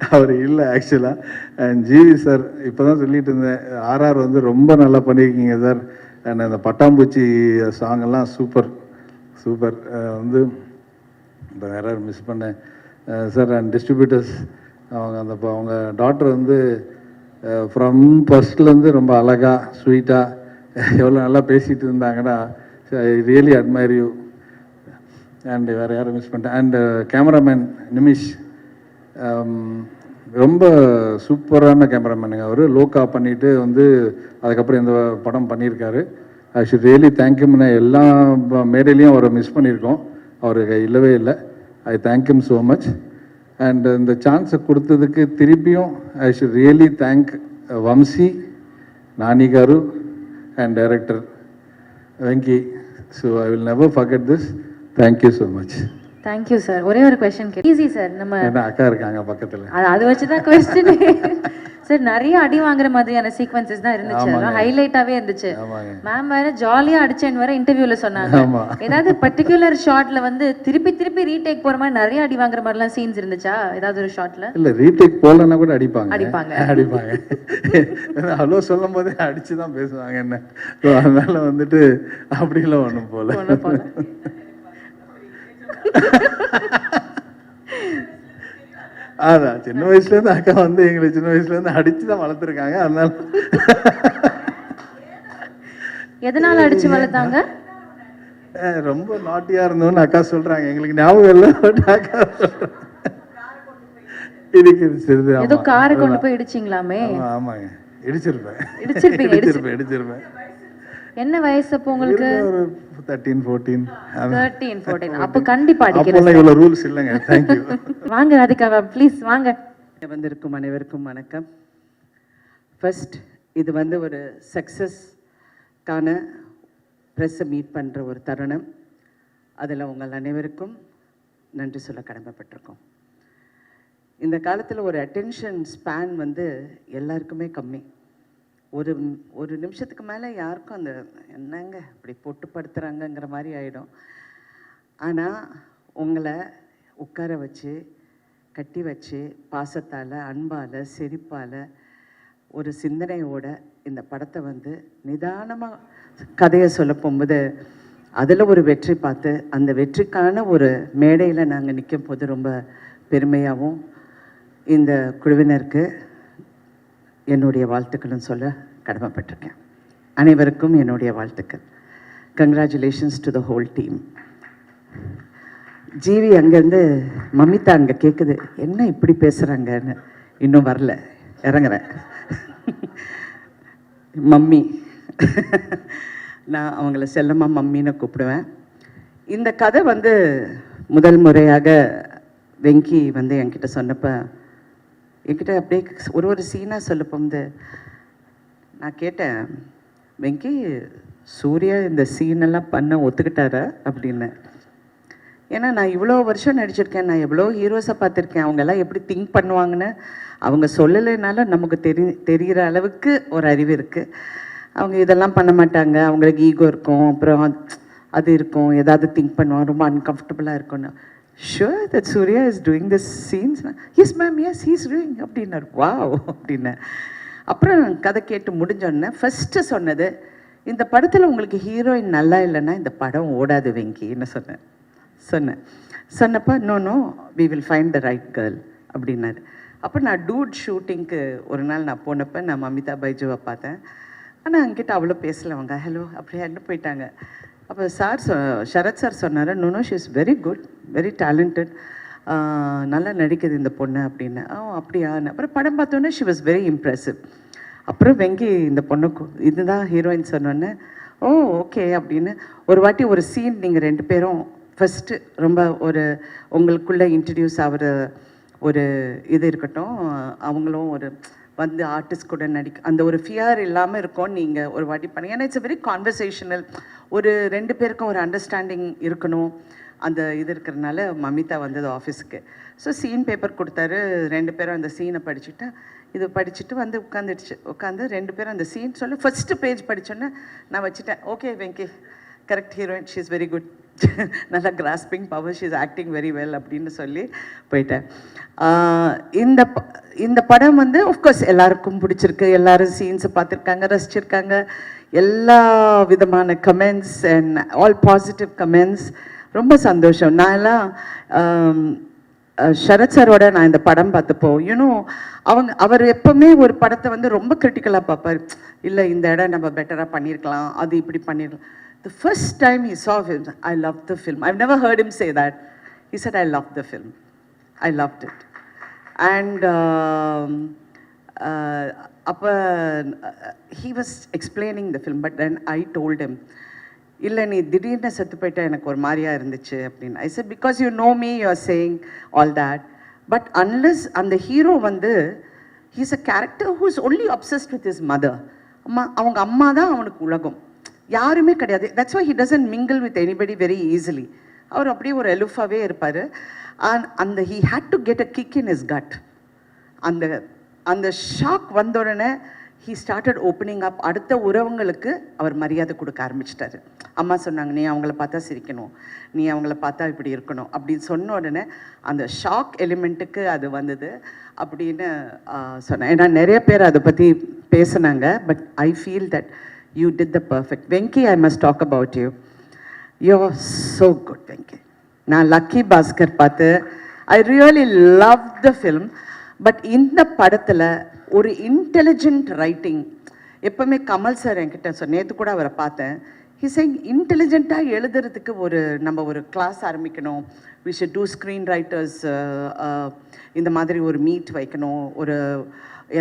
[SPEAKER 5] அவர் இல்லை ஆக்சுவலாக. அண்ட் ஜிவி சார் இப்போ தான் சொல்லிட்டு இருந்தேன், ஆர்ஆர் வந்து ரொம்ப நல்லா பண்ணியிருக்கீங்க சார். அண்ட் அந்த பட்டாம்பூச்சி சாங்கெல்லாம் சூப்பர் சூப்பர். வந்து இப்போ வேற மிஸ் பண்ணேன் சார். அண்ட் டிஸ்ட்ரிபியூட்டர்ஸ் அவங்க டாக்டர் வந்து ஃப்ரம் ஃபர்ஸ்ட்லேருந்து ரொம்ப அழகாக ஸ்வீட்டாக எவ்வளோ நல்லா பேசிகிட்டு இருந்தாங்கன்னா I really admire you. And வேறு யாரும் மிஸ் பண்ணிட்டேன். அண்டு கேமராமேன் நிமிஷ் ரொம்ப சூப்பரான கேமராமேனுங்க. அவர் லோக்கா பண்ணிவிட்டு வந்து அதுக்கப்புறம் இந்த படம் பண்ணியிருக்காரு. ஐ ஷுட் ரியலி தேங்க்யூம்னு. எல்லா மேடையிலையும் அவரை மிஸ் பண்ணியிருக்கோம், அவருக்கு இல்லவே இல்லை. ஐ தேங்க்யூம் ஸோ மச். அண்ட் இந்த சான்ஸை கொடுத்ததுக்கு திருப்பியும் I should really thank Vamsi, Nani garu and director Venky. So I will never forget this. Thank you so much.
[SPEAKER 1] Thank you sir. ஒரே ஒரு கொஸ்டின் ஈஸி சார். நம்ம
[SPEAKER 5] ஏன்னா அக்கா இருக்காங்க பக்கத்தில்.
[SPEAKER 1] அது வச்சுதான் கொஸ்டின் சார். நிறைய அடி வாங்குற மாதிரியான சீக்வன்சஸ் தான் இருந்துச்சு, அதெல்லாம் ஹைலைட்டாவே இருந்துச்சு. மேம் வேற ஜாலியா அடிச்சேன்னு வேற இன்டர்வியூல சொன்னாங்க. ஏதாவது பர்டிகுலர் ஷாட்ல வந்து திருப்பி திருப்பி ரீடேக் போற மாதிரி நிறைய அடி வாங்குற மாதிரிலாம் சீன்ஸ் இருந்துச்சா ஏதாவது ஒரு ஷாட்ல?
[SPEAKER 5] இல்ல ரீடேக் போலன்னா கூட அடிப்பாங்க.
[SPEAKER 1] அடிப்பாங்க.
[SPEAKER 5] ஹலோ சொல்லும் போதே அடிச்சுதான் பேசுவாங்க என்ன. அதனால வந்துட்டு அப்படிலாம் ஒண்ணும் போல. அதான் சின்ன வயசுல இருந்து அக்கா வந்து எங்களை சின்ன வயசுல இருந்து அடிச்சுதான் வளர்த்துருக்காங்க. அதனால எதனால
[SPEAKER 1] அடிச்சு வளர்த்தாங்க?
[SPEAKER 5] ரொம்ப நாட்டியா இருந்தோம்னு அக்கா சொல்றாங்க. எங்களுக்கு ஞாபகம் இல்லை. அக்கா
[SPEAKER 1] ஏதோ காரை கொண்டு போய் இடிச்சிங்களாமே?
[SPEAKER 5] ஆமாங்க, இடிச்சிருப்பேன்.
[SPEAKER 1] என்ன வயசு அப்போ உங்களுக்கு?
[SPEAKER 5] 13, 14.
[SPEAKER 1] அப்ப கண்டிப்பா அடிக்கிறேன்.
[SPEAKER 5] இவ்வளவு ரூல்ஸ் இல்லைங்க. தேங்க்யூ.
[SPEAKER 1] வாங்க ராதிகா ப்ளீஸ் வாங்க.
[SPEAKER 6] வந்திருக்கும் அனைவருக்கும் வணக்கம். ஃபர்ஸ்ட் இது வந்து ஒரு சக்ஸஸ்க்கான ப்ரெஸ்ஸை மீட் பண்ணுற ஒரு தருணம். அதில் உங்கள் அனைவருக்கும் நன்றி சொல்ல கடமைப்பட்டிருக்கோம். இந்த காலத்தில் ஒரு அட்டென்ஷன் ஸ்பேன் வந்து எல்லாருக்குமே கம்மி. ஒரு நிமிஷத்துக்கு மேலே யாருக்கும் அந்த என்னங்க இப்படி போட்டு படுத்துகிறாங்கங்கிற மாதிரி ஆகிடும். ஆனால் உங்களை உட்கார வச்சு கட்டி வச்சு பாசத்தால் அன்பால் சிரிப்பால் ஒரு சிந்தனையோட இந்த படத்தை வந்து நிதானமாக கதையை சொல்ல போகும்போது அதில் ஒரு வெற்றி பார்த்து அந்த வெற்றிக்கான ஒரு மேடையில் நாங்கள் நிற்கும் போது ரொம்ப பெருமையாகவும் இந்த குழுவினருக்கு என்னுடைய வாழ்த்துக்களும் சொல்ல கடமைப்பட்டிருக்கேன். அனைவருக்கும் என்னுடைய வாழ்த்துக்கள். Congratulations to the whole team. GV அங்கேருந்து மமிதா அங்கே கேட்குது என்ன இப்படி பேசுகிறாங்கன்னு. இன்னும் வரல, இறங்குறேன். மம்மி நான் அவங்கள செல்லம்மா மம்மின்னு கூப்பிடுவேன். இந்த கதை வந்து முதல் முறையாக வெங்கி வந்து என்கிட்ட சொன்னப்போ என்கிட்ட அப்படியே ஒரு சீனாக சொல்லப்போது நான் கேட்டேன், வெங்கி சூர்யா இந்த சீனெல்லாம் பண்ண ஒத்துக்கிட்டாரா அப்படின்னு. ஏன்னா நான் இவ்வளோ வருஷம் நடிச்சிருக்கேன், நான் எவ்வளோ ஹீரோஸை பார்த்துருக்கேன். அவங்கெல்லாம் எப்படி திங்க் பண்ணுவாங்கன்னு அவங்க சொல்லலைனால நமக்கு தெரிகிற அளவுக்கு ஒரு அறிவு இருக்குது. அவங்க இதெல்லாம் பண்ண மாட்டாங்க, அவங்களுக்கு ஈகோ இருக்கும், அப்புறம் அது இருக்கும், ஏதாவது திங்க் பண்ணுவாங்க, ரொம்ப அன்கம்ஃபர்டபுளாக இருக்கும்னு. Sure that Suriya is doing this scenes. Yes ma'am, yes he's doing அப்படின்னாரு. வாவ் அப்படின்னு. அப்புறம் கதை கேட்டு முடிஞ்சோடனே ஃபஸ்ட்டு சொன்னது, இந்த படத்தில் உங்களுக்கு ஹீரோயின் நல்லா இல்லைன்னா இந்த படம் ஓடாது வெங்கின்னு சொன்னப்போ no we will find the right girl அப்படின்னாரு. அப்போ நான் டூட் ஷூட்டிங்க்கு ஒரு நாள் நான் போனப்போ நான் மமிதா பைஜுவை பார்த்தேன். ஆனால் அங்கிட்ட அவ்வளோ பேசலை. அவங்க ஹலோ அப்படியான்னு போயிட்டாங்க. அப்போ சரத் சார் சொன்னார், no she is very good, very talented, நல்லா நடிக்குது இந்த பொண்ணு அப்படின்னு. அப்படியான்னு. அப்புறம் படம் பார்த்தோன்னே ஷி வாஸ் வெரி இம்ப்ரெசிவ். அப்புறம் வெங்கி இந்த பொண்ணுக்கு இதுதான் ஹீரோயின் சொன்னோன்னே ஓ ஓகே அப்படின்னு. ஒரு வாட்டி ஒரு சீன் நீங்கள் 2 பேரும் ஃபஸ்ட்டு ரொம்ப ஒரு உங்களுக்குள்ளே இன்ட்ரடியூஸ் ஆகிற ஒரு இது இருக்கட்டும், அவங்களும் ஒரு வந்து ஆர்டிஸ்ட் கூட அந்த ஒரு ஃபியர் இல்லாமல் இருக்கும். நீங்கள் ஒரு வாட்டி பண்ணி, ஏன்னா இட்ஸ் வெரி கான்வர்சேஷனல், ஒரு 2 பேருக்கும் ஒரு அண்டர்ஸ்டாண்டிங் இருக்கணும். அந்த இது இருக்கிறதுனால மமிதா வந்தது ஆஃபீஸுக்கு. ஸோ சீன் பேப்பர் கொடுத்தாரு. 2 பேரும் அந்த சீனை படிச்சுட்டா இது படிச்சுட்டு வந்து உட்காந்து 2 பேரும் அந்த சீன் சொல்ல ஃபஸ்ட்டு பேஜ் படித்தோன்னே நான் வச்சுட்டேன். Okay Venky correct heroine, she is very good, நல்லா grasping power, she is acting very well அப்படின்னு சொல்லி போயிட்டேன். இந்த படம் வந்து ஆஃப்கோர்ஸ் எல்லாருக்கும் பிடிச்சிருக்கு. எல்லாரும் சீன்ஸை பார்த்துருக்காங்க, ரசிச்சிருக்காங்க. எல்லா விதமான comments and all positive comments. ரொம்ப சந்தோஷம். நான் எல்லாம் சரத் சாரோட நான் இந்த படம் பார்த்தப்போ அவர் எப்பவுமே ஒரு படத்தை வந்து ரொம்ப கிரிட்டிக்கலாக பார்ப்பார். இல்லை இந்த இடம் நம்ம பெட்டராக பண்ணியிருக்கலாம், அது இப்படி பண்ணிடலாம். The first time he saw him, I loved the film. I've never heard him say that. He said, I loved the film. I loved it. And he was explaining the film, but then I told him, இல்லை நீ திடீர்னு செத்து போயிட்டா எனக்கு ஒரு மாதிரியா இருந்துச்சு அப்படின்னு. I said because you know me, you are saying all that, but unless அந்த ஹீரோ வந்து he's a character who is only obsessed with his mother. அவங்க அம்மா தான் அவனுக்கு உலகம். யாருமே கிடையாது. That's why he doesn't mingle with anybody very easily. அவர் அப்படியே ஒரு எலுஃபாகவே இருப்பார். அந்த he had to get a kick in his gut. அந்த அந்த ஷாக் வந்த உடனே ஹீ ஸ்டார்டட் ஓப்பனிங் அப். அடுத்த உறவுங்களுக்கு அவர் மரியாதை கொடுக்க ஆரம்பிச்சிட்டாரு. அம்மா சொன்னாங்க, நீ அவங்கள பார்த்தா சிரிக்கணும், நீ அவங்கள பார்த்தா இப்படி இருக்கணும் அப்படின்னு சொன்ன உடனே அந்த ஷாக் எலிமெண்ட்டுக்கு அது வந்தது அப்படின்னு சொன்னேன். ஏன்னா நிறைய பேர் அதை பற்றி பேசினாங்க. But I feel that you did the perfect. Venky, I must talk about you. You are so good Venky. நான் லக்கி பாஸ்கர் பார்த்து I really love the film. But இந்த படத்தில் ஒரு இன்டெலிஜென்ட் ரைட்டிங். எப்போவுமே கமல் சார் என்கிட்ட நேற்று கூட அவரை பார்த்தேன். ஹிஸ் இன்டெலிஜென்ட்டாக எழுதுறதுக்கு நம்ம ஒரு கிளாஸ் ஆரம்பிக்கணும். We should do screen writers, இந்த மாதிரி ஒரு மீட் வைக்கணும்.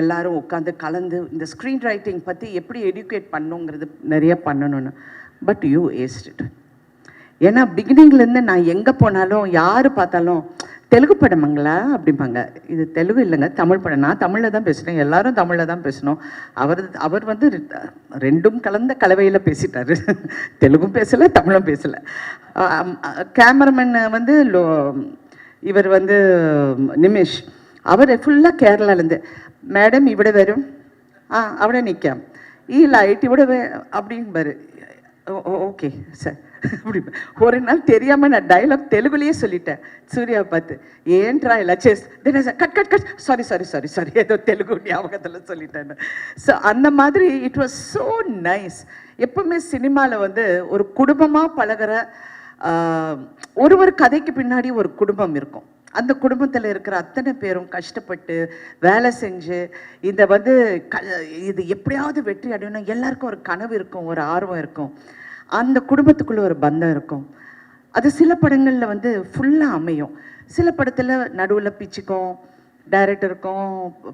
[SPEAKER 6] எல்லாரும் உட்காந்து கலந்து இந்த ஸ்க்ரீன் ரைட்டிங் பற்றி எப்படி எடியூகேட் பண்ணுங்கிறது நிறைய பண்ணணும்னு. But you ஏஸ்ட் it. ஏன்னா பிகினிங்லேருந்து நான் எங்கே போனாலும் யார் பார்த்தாலும் தெலுங்கு படமாங்களா அப்படிம்பாங்க. இது தெலுங்கு இல்லைங்க, தமிழ் படம். நான் தமிழில் தான் பேசுகிறேன், எல்லாரும் தமிழில் தான் பேசணும். அவர் வந்து ரெண்டும் கலந்த கலவையில் பேசிட்டாரு. தெலுங்கும் பேசலை, தமிழும் பேசலை. கேமராமேன் வந்து இவர் வந்து நிமிஷ், அவர் ஃபுல்லாக கேரளாலேருந்து, மேடம் இவிட வரும், അവിടെ நிற்காம், ഈ ലൈറ്റ് ഇവിടെ அப்படின்பாரு. ஓகே சார் அப்படி. ஒரு நாள் தெரியாமல் நான் டைலாக் தெலுங்குலேயே சொல்லிட்டேன் சூர்யாவை பார்த்து. ஏன்ட்ரா எல்லாம் chase cut cut cut sorry sorry sorry sorry ஏதோ தெலுங்கு ஞாபகத்தில் சொல்லிட்டேன்னு. ஸோ அந்த மாதிரி இட் வாஸ் ஸோ நைஸ். எப்பவுமே சினிமாவில் வந்து ஒரு குடும்பமாக பழகிற ஒரு கதைக்கு பின்னாடி ஒரு குடும்பம் இருக்கும். அந்த குடும்பத்தில் இருக்கிற அத்தனை பேரும் கஷ்டப்பட்டு வேலை செஞ்சு இந்த வந்து இது எப்படியாவது வெற்றி அடையணும். எல்லாருக்கும் ஒரு கனவு இருக்கும், ஒரு ஆர்வம் இருக்கும், அந்த குடும்பத்துக்குள்ளே ஒரு பந்தம் இருக்கும். அது சில படங்களில் வந்து ஃபுல்லாக அமையும். சில படத்தில் நடுவில் பிச்சுக்கும், டைரக்டருக்கும்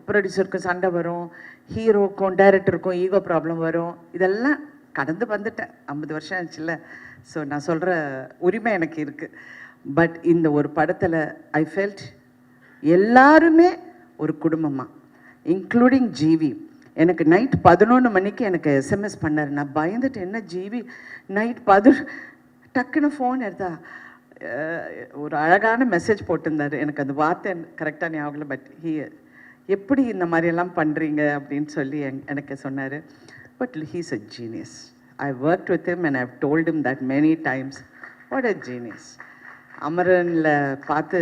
[SPEAKER 6] ப்ரொடியூசருக்கும் சண்டை வரும், ஹீரோக்கும் டைரக்டருக்கும் ஈகோ ப்ராப்ளம் வரும். இதெல்லாம் கடந்து வந்துட்டேன். 50 வருஷம் ஆச்சுல்ல. ஸோ நான் சொல்கிற உரிமை எனக்கு இருக்குது. பட் இந்த ஒரு படத்தில் ஐ ஃபெல்ட் எல்லாருமே ஒரு குடும்பமாக, இன்க்ளூடிங் ஜிவி. எனக்கு நைட் 11 மணிக்கு எனக்கு எஸ்எம்எஸ் பண்ணார். நான் பயந்துட்டு, என்ன ஜிவி நைட் 11 டக்குன்னு ஃபோன் எடுத்தா ஒரு அழகான மெசேஜ் போட்டிருந்தார். எனக்கு அந்த வார்த்தை கரெக்டாக ஞாபகம். பட் எப்படி இந்த மாதிரியெல்லாம் பண்ணுறீங்க அப்படின்னு சொல்லி எனக்கு சொன்னார். But he's a genius. I work with him and I've told him that many times. What a genius. அமரனில் பார்த்து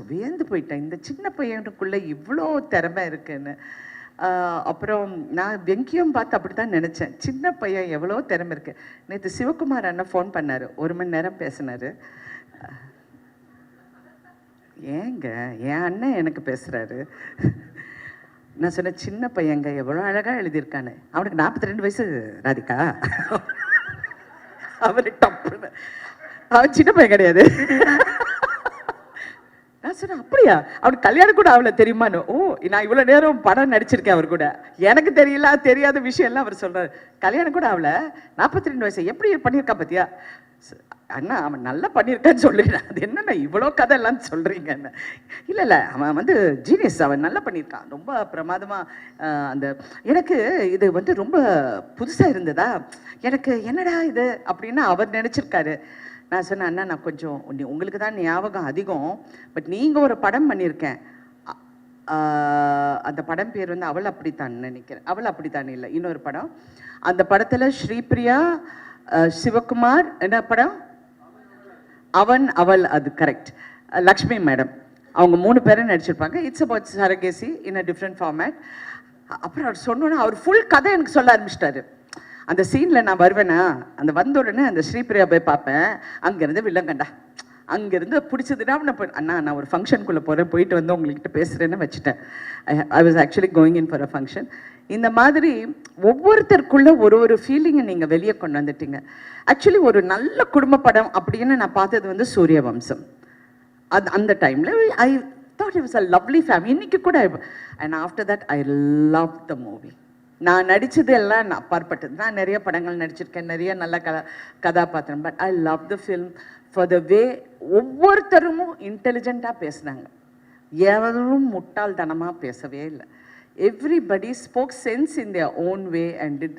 [SPEAKER 6] வியந்து போயிட்டேன், இந்த சின்ன பையனுக்குள்ளே இவ்வளோ திறமை இருக்குன்னு. அப்புறம் நான் வெங்கியும் பார்த்து அப்படி தான் நினச்சேன், சின்ன பையன் எவ்வளோ திறமை இருக்கு. நேற்று சிவகுமார் அண்ணன் ஃபோன் பண்ணார், 1 மணி நேரம் பேசினார். ஏங்க என் அண்ணன் எனக்கு பேசுகிறாரு. நான் சொன்னேன், சின்ன பையங்க எவ்வளோ அழகாக எழுதியிருக்கானு. அவனுக்கு 42 வயசு ராதிகா. அவரு டப்புன்னு, அவன் சின்ன பையன் கிடையாது. நான் சொன்னேன், அப்படியா, அவனுக்கு கல்யாணம் கூட அவளை தெரியுமான்னு. ஓ, நான் இவ்வளோ நேரம் படம் நடிச்சிருக்கேன் அவர் கூட, எனக்கு தெரியல தெரியாத விஷயம் எல்லாம் அவர் சொல்கிறார். கல்யாணம் கூட அவளை 42 வயசு எப்படி பண்ணியிருக்கா பார்த்தியா. அண்ணா அவன் நல்லா பண்ணியிருக்கான்னு சொல்லிடுறேன். அது என்னண்ணா இவ்வளோ கதை எல்லாம் சொல்கிறீங்கன்னு. இல்லை இல்லை, அவன் வந்து ஜீனியஸ், அவன் நல்லா பண்ணியிருக்கான், ரொம்ப பிரமாதமாக. அந்த எனக்கு இது வந்து ரொம்ப புதுசாக இருந்ததா, எனக்கு என்னடா இது அப்படின்னு அவர் நினச்சிருக்காரு. நான் சொன்னேன், அண்ணா நான் கொஞ்சம் உங்களுக்கு தான் ஞாபகம் அதிகம், பட் நீங்கள் ஒரு படம் பண்ணியிருக்கேன், அந்த படம் பேர் வந்து அவள் அப்படித்தான் நினைக்கிறேன். அவள் அப்படித்தான் இல்லை, இன்னொரு படம். அந்த படத்தில் ஸ்ரீபிரியா, சிவகுமார், என்ன படம், அவன் அவள், அது கரெக்ட், லக்ஷ்மி மேடம், அவங்க 3 பேரும் நடிச்சிருப்பாங்க. It's about surrogacy in a different format. அப்புறம் அவர் சொன்னோன்னா அவர் ஃபுல் கதை எனக்கு சொல்ல ஆரம்பிச்சிட்டாரு. அந்த சீனில் நான் வருவேனா, அந்த வந்த உடனே அந்த ஸ்ரீபிரியா போய் பார்ப்பேன், அங்கேருந்து வில்லங்கண்டா, அங்கேருந்து பிடிச்சதுன்னா அண்ணா நான் ஒரு ஃபங்க்ஷனுக்குள்ளே போகிறேன், போயிட்டு வந்து உங்கள்கிட்ட பேசுகிறேன்னு வச்சுட்டேன். I was actually going in for a function. இந்த மாதிரி ஒவ்வொருத்தருக்குள்ள ஒரு ஃபீலிங்கை நீங்கள் வெளியே கொண்டு வந்துட்டீங்க. ஆக்சுவலி ஒரு நல்ல குடும்ப படம் அப்படின்னு நான் பார்த்தது வந்து சூரியவம்சம். அந்த டைமில் I thought it was a lovely family. இன்னைக்கு கூட, and after that I love the movie. நான் நடித்தது எல்லாம் நான் அப்பாற்பட்டது. நான் நிறைய படங்கள் நடிச்சிருக்கேன், நிறைய நல்ல கதாபாத்திரம். But I love the film for the way ஒவ்வொருத்தரும் இன்டெலிஜென்ட்டாக பேசுனாங்க, எவரும் முட்டாள்தனமாக பேசவே இல்லை. Everybody spoke sense in their own way and did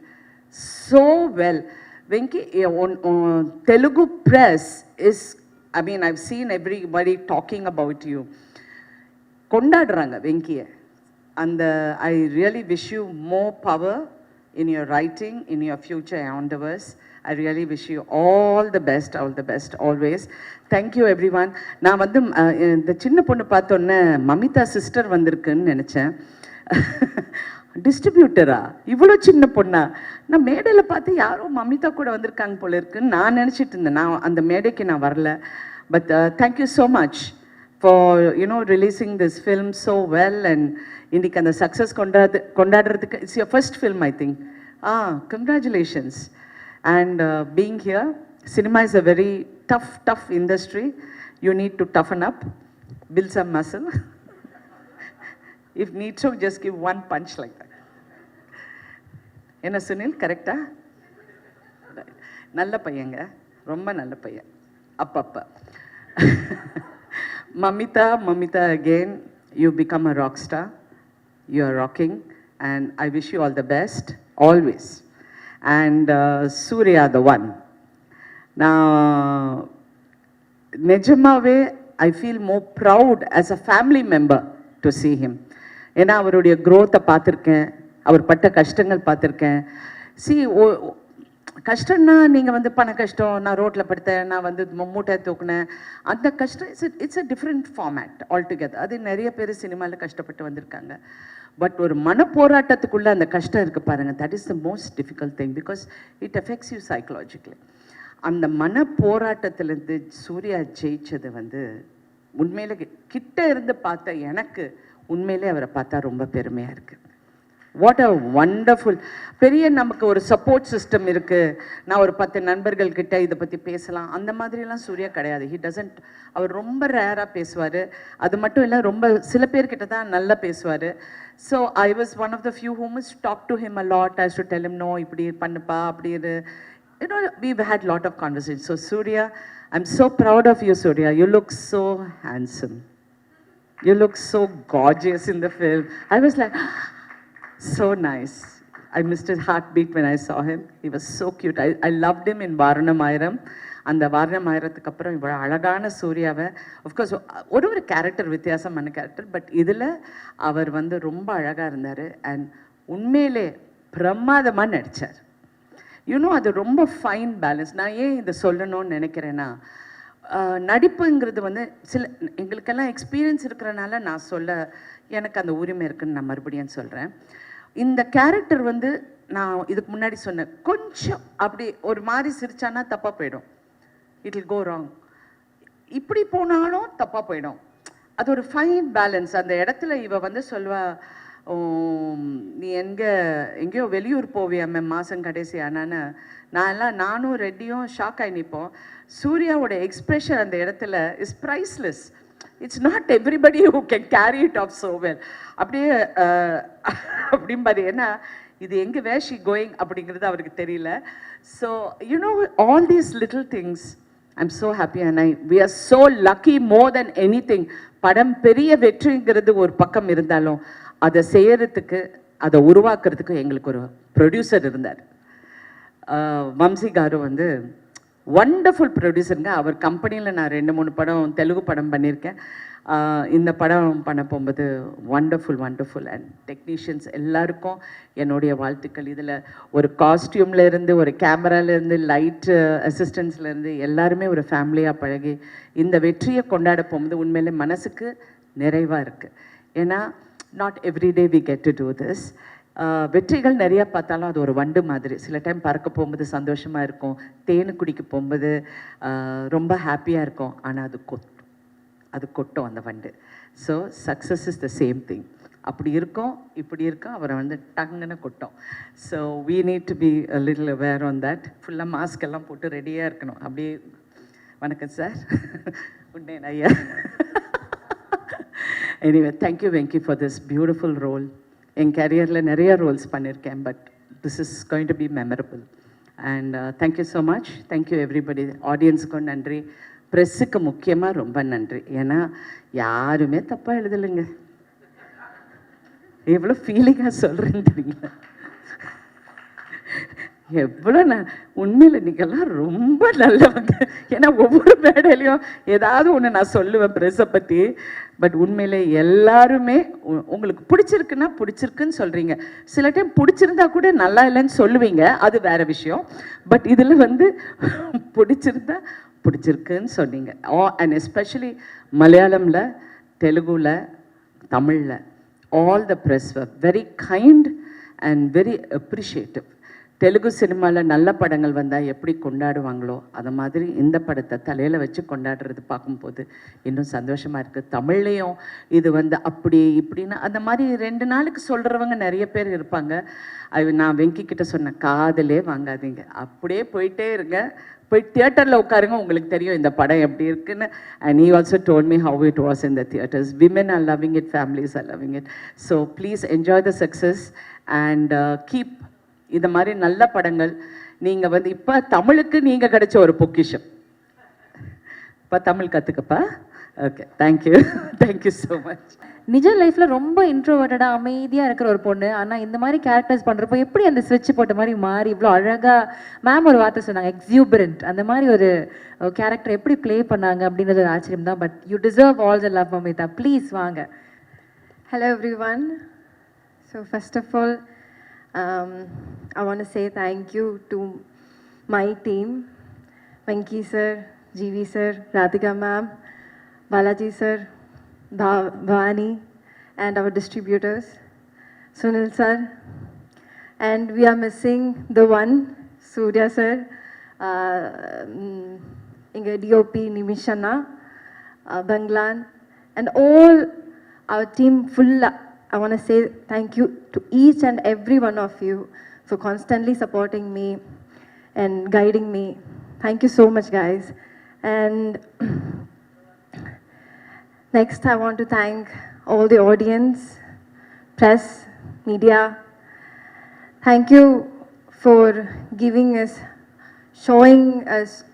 [SPEAKER 6] so well. Venki, Telugu press is, I mean, I've seen everybody talking about you. கொண்டாடுறாங்க வெங்கியை. அந்த I really wish you more power in your writing, in your future endeavors. I really wish you all the best always. Thank you everyone. நான் வந்து இந்த சின்ன பொண்ணு பார்த்தோன்னே மமிதா சிஸ்டர் வந்திருக்குன்னு நினச்சேன். டிஸ்ட்ரிபியூட்டரா இவ்வளோ சின்ன பொண்ணா? நான் மேடையில் பார்த்து யாரோ மமிதா கூட வந்திருக்காங்க போல இருக்குன்னு நான் நினச்சிட்டு இருந்தேன். நான் அந்த மேடைக்கு நான் வரல. But thank you so much for releasing this film so well, and இன்னைக்கு அந்த success கொண்டாடுறதுக்கு it's your first film I think. Congratulations. And being here, cinema is a very tough industry. You need to toughen up, build some muscle. If need to, just give one punch like that. என்ன சுனில் கரெக்டா? நல்ல பையங்க, ரொம்ப நல்ல பையன். அப்பப்பா Mamita, again, you become a rock star. You are rocking, and I wish you all the best, always. And Surya, the one. Now, Nejamave, I feel more proud as a family member to see him. ஏன்னா அவருடைய growth-ஐ பார்த்துருக்கேன், அவர் பட்ட கஷ்டங்கள் பார்த்துருக்கேன். See, கஷ்டம்னா நீங்கள் வந்து பண கஷ்டம், நான் ரோட்டில் படுத்தேன், நான் வந்து மூட்டை தூக்குனேன், அந்த கஷ்டம் it's a different format altogether. அது நிறைய பேர் சினிமாவில் கஷ்டப்பட்டு வந்திருக்காங்க. பட் ஒரு மன போராட்டத்துக்குள்ளே அந்த கஷ்டம் இருக்குது பாருங்கள், that is the most difficult thing because it affects you psychologically. அந்த மன போராட்டத்திலேருந்து சூர்யா ஜெயிச்சது வந்து உண்மையிலே கிட்ட இருந்து பார்த்த எனக்கு உண்மையிலே அவரை பார்த்தா ரொம்ப பெருமையாக இருக்குது. What a wonderful. பெரிய நமக்கு ஒரு சப்போர்ட் சிஸ்டம் இருக்குது. நான் ஒரு 10 நண்பர்கள்கிட்ட இதை பற்றி பேசலாம், அந்த மாதிரிலாம் சூர்யா கிடையாது. He doesn't. அவர் ரொம்ப ரேராக பேசுவார். அது மட்டும் இல்லை, ரொம்ப சில பேர்கிட்ட தான் நல்லா பேசுவார். So I was one of the few whom is talk to him a lot. I do tell him no, இப்படி பண்ணுப்பா, அப்படி இரு. We've had lot of conversations. So Surya, I'm so proud of you, Surya. You look so handsome. You look so gorgeous in the film. I was like, so nice. I missed his heartbeat when I saw him. He was so cute. I loved him in Varanamayiram. அந்த வாரணமாயிரத்துக்கு அப்புறம் இவ்வளோ அழகான சூர்யாவை, அஃப்கோர்ஸ் ஒரு கேரக்டர் வித்தியாசமான கேரக்டர், பட் இதில் அவர் வந்து ரொம்ப அழகாக இருந்தார். அண்ட் உண்மையிலே பிரமாதமாக நடித்தார். அது ரொம்ப ஃபைன் பேலன்ஸ். நான் ஏன் இதை சொல்லணும்னு நினைக்கிறேன்னா, நடிப்புங்கிறது வந்து எங்களுக்கெல்லாம் எக்ஸ்பீரியன்ஸ் இருக்கிறனால நான் சொல்ல எனக்கு அந்த உரிமை இருக்குன்னு நான் மறுபடியும் சொல்கிறேன். இந்த கேரக்டர் வந்து நான் இதுக்கு முன்னாடி சொன்னேன், கொஞ்சம் அப்படி ஒரு மாதிரி சிரிச்சானா தப்பாக போயிடும், இட் வில் கோ ராங். இப்படி போனாலும் தப்பாக போயிடும். அது ஒரு ஃபைன் பேலன்ஸ். அந்த இடத்துல இவ வந்து சொல்வா, நீ எங்கேயோ வெளியூர் போவியாமே மாதம் கடைசி ஆனான்னு. நானும் ரெட்டியும் ஷாக் ஆகி நிற்போம். சூர்யாவோட எக்ஸ்பிரஷன் அந்த இடத்துல is priceless. It's not everybody who can carry it of so well. அப்படியே அப்படிம்பாரு. ஏன்னா இது எங்கே வேர் ஷி கோயிங் அப்படிங்கிறது அவருக்கு தெரியல. So all these little things I'm so happy and we are so lucky more then anything. படம் பெரிய வெற்றிங்கிறது ஒரு பக்கம் இருந்தாலும் அதை செய்யறதுக்கு, அதை உருவாக்குறதுக்கு எங்களுக்கு ஒரு ப்ரொடியூசர் இருந்தார். வம்சி காரு வந்து வண்டர்ஃபுல் ப்ரொடியூசருங்க. அவர் கம்பெனியில் நான் 2-3 படம் தெலுங்கு படம் பண்ணியிருக்கேன். இந்த படம் பண்ண போகும்போது வண்டர்ஃபுல் அண்ட் டெக்னீஷியன்ஸ் எல்லாருக்கும் என்னுடைய வாழ்த்துக்கள். இதில் ஒரு காஸ்டியூம்லேருந்து, ஒரு கேமராலேருந்து, லைட்டு அசிஸ்டன்ஸ்லேருந்து எல்லாருமே ஒரு ஃபேமிலியாக பழகி இந்த வெற்றியை கொண்டாட போகும்போது உண்மையிலே மனசுக்கு நிறைவாக இருக்குது. ஏன்னா not every day we get to do this. வெற்றிகள் நிறையா பார்த்தாலும் அது ஒரு வண்டு மாதிரி. சில டைம் பறக்க போகும்போது சந்தோஷமாக இருக்கும், தேனு குடிக்க போகும்போது ரொம்ப ஹாப்பியாக இருக்கும். ஆனால் அது கொட்டும் அந்த வண்டு. So success is the same thing. அப்படி இருக்கும், இப்படி இருக்கும், அவரை வந்து டங்குன்னு கொட்டும். So we need to be a little aware on that. ஃபுல்லாக மாஸ்க் எல்லாம் போட்டு ரெடியாக இருக்கணும். அப்படியே வணக்கம் சார், உண்டேன் ஐயா. Anyway, thank you Venki for this beautiful role. என் கேரியரில் நிறைய ரோல்ஸ் பண்ணியிருக்கேன், but this is going to be memorable. And thank you so much. Thank you everybody. ஆடியன்ஸுக்கும் நன்றி, ப்ரெஸ்ஸுக்கு முக்கியமாக ரொம்ப நன்றி. ஏன்னா யாருமே தப்பாக எழுதலைங்க. எவ்வளோ ஃபீலிங்காக சொல்கிறேன்னு தெரியுங்களா? எவ்வளோ உண்மையில் நீங்கள்லாம் ரொம்ப நல்லவங்க. ஏன்னா ஒவ்வொரு மேடையிலையும் ஏதாவது ஒன்று நான் சொல்லுவேன் ப்ரெஸ்ஸை பற்றி. பட் உண்மையிலே எல்லாருமே உங்களுக்கு பிடிச்சிருக்குன்னா பிடிச்சிருக்குன்னு சொல்கிறீங்க. சில டைம் பிடிச்சிருந்தா கூட நல்லா இல்லைன்னு சொல்லுவீங்க, அது வேற விஷயம். பட் இதில் வந்து பிடிச்சிருந்தா பிடிச்சிருக்குன்னு சொன்னீங்க. அண்ட் எஸ்பெஷலி மலையாளமில், தெலுங்குல, தமிழில் all the press were very kind and very appreciative. Telugu சினிமாவில் நல்ல படங்கள் வந்தால் எப்படி கொண்டாடுவாங்களோ அதை மாதிரி இந்த படத்தை தலையில் வச்சு கொண்டாடுறது பார்க்கும்போது இன்னும் சந்தோஷமாக இருக்குது. தமிழ்லேயும் இது வந்து அப்படி இப்படின்னு அந்த மாதிரி 2 நாளுக்கு சொல்கிறவங்க நிறைய பேர் இருப்பாங்க. நான் வெங்கி கிட்ட சொன்ன காதலே வாங்காதீங்க, அப்படியே போயிட்டே இருங்க, போய் தியேட்டரில் உட்காருங்க, உங்களுக்கு தெரியும் இந்த படம் எப்படி இருக்குன்னு. And he also told me how it was in the theatres. Women are loving it, families are loving it. So please enjoy the success and keep இந்த மாதிரி நல்ல படங்கள். நீங்கள் வந்து இப்போ தமிழுக்கு நீங்கள் கிடைச்ச ஒரு பொக்கிஷம். இப்போ தமிழ் கற்றுக்கப்பா. Okay, thank you. Thank you so much.
[SPEAKER 1] நிஜ லைஃப்ல ரொம்ப இன்ட்ரோவர்ட்டடாக அமைதியாக இருக்கிற ஒரு பொண்ணு, ஆனால் இந்த மாதிரி கேரக்டர்ஸ் பண்ணுறப்போ எப்படி அந்த ஸ்விட்ச் போட்ட மாதிரி மாறி இவ்வளோ அழகாக, மேம் ஒரு வார்த்தை சொன்னாங்க எக்ஸியூபரண்ட், அந்த மாதிரி ஒரு கேரக்டர் எப்படி ப்ளே பண்ணாங்க அப்படின்றது ஒரு ஆச்சரியம் தான். But you deserve all the love Mamitha. Please வாங்க.
[SPEAKER 7] Hello everyone. So first of all, I want to say thank you to my team, Venki sir, GV sir, Radhika ma'am, Balaji sir, Bhavani, and our distributors, Sunil sir. And we are missing the one, Surya sir, Inga DOP Nimishana, Banglan, and all our team full. I want to say thank you to each and every one of you for constantly supporting me and guiding me. Thank you so much, guys. And next, I want to thank all the audience, press, media. Thank you for giving us, showing us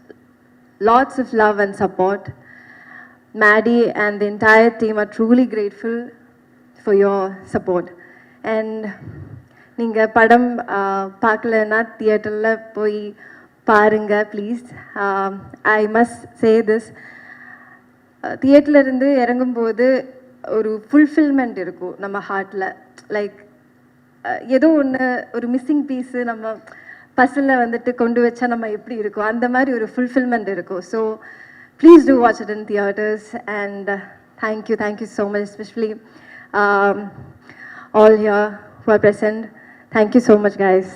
[SPEAKER 7] lots of love and support. Maddie and the entire team are truly grateful for your support. And நீங்கள் படம் பார்க்கலன்னா தியேட்டரில் போய் பாருங்க please. I must say this, தியேட்டர்லேருந்து இறங்கும்போது ஒரு ஃபுல்ஃபில்மெண்ட் இருக்கும் நம்ம ஹார்ட்டில். லைக் ஏதோ ஒன்று, ஒரு மிஸ்ஸிங் பீஸு நம்ம பஸ்ஸில் வந்துட்டு கொண்டு வச்சா நம்ம எப்படி இருக்கும், அந்த மாதிரி ஒரு ஃபுல்ஃபில்மெண்ட் இருக்கும். So please do watch it in theatres. And thank you so much, especially all here who are present. Thank you so much, guys.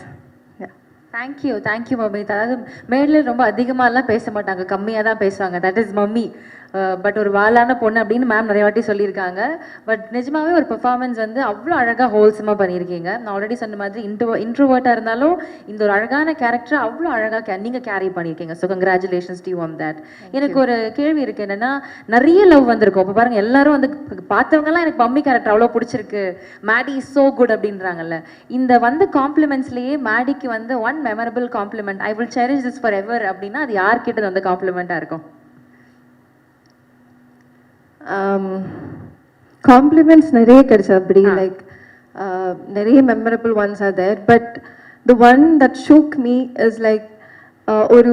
[SPEAKER 1] Thank you Mamitha. அதாவது மேடையில் ரொம்ப அதிகமாகலாம் பேச மாட்டாங்க, கம்மியாக தான் பேசுவாங்க. That is mummy. பட் ஒரு வாலான பொண்ணு அப்படின்னு மேம் நிறைய வாட்டி சொல்லியிருக்காங்க. பட் நிஜமாவே ஒரு பெர்ஃபார்மன்ஸ் வந்து அவ்வளோ அழகாக ஹோல்சமாக பண்ணியிருக்கீங்க. நான் ஆல்ரெடி சொன்ன மாதிரி இன்ட்ரோவர்ட்டாக இருந்தாலும் இந்த ஒரு அழகான கேரக்டர் அவ்வளோ அழகாக நீங்கள் கேரி பண்ணியிருக்கீங்க. So congratulations to you on that. எனக்கு ஒரு கேள்வி இருக்குது, என்னென்னா நிறைய லவ் வந்திருக்கும். இப்போ பாருங்கள், எல்லாரும் வந்து பார்த்தவங்கலாம் எனக்கு மம்மி கேரக்டர் அவ்வளோ பிடிச்சிருக்கு, மேடி இஸ் ஸோ குட் அப்படின்றாங்கல்ல. இந்த வந்து காம்ப்ளிமெண்ட்ஸ்லேயே மேடிக்கு வந்து one memorable compliment, I will cherish this forever அப்படின்னா அது யார்கிட்ட வந்து காம்ப்ளிமெண்ட்டாக இருக்கும்?
[SPEAKER 7] காம்ப்ளிமெண்ட்ஸ் நிறைய கிடைச்சா அப்படி, லைக் நிறைய memorable ones are there. But the one that shook me is like ஒரு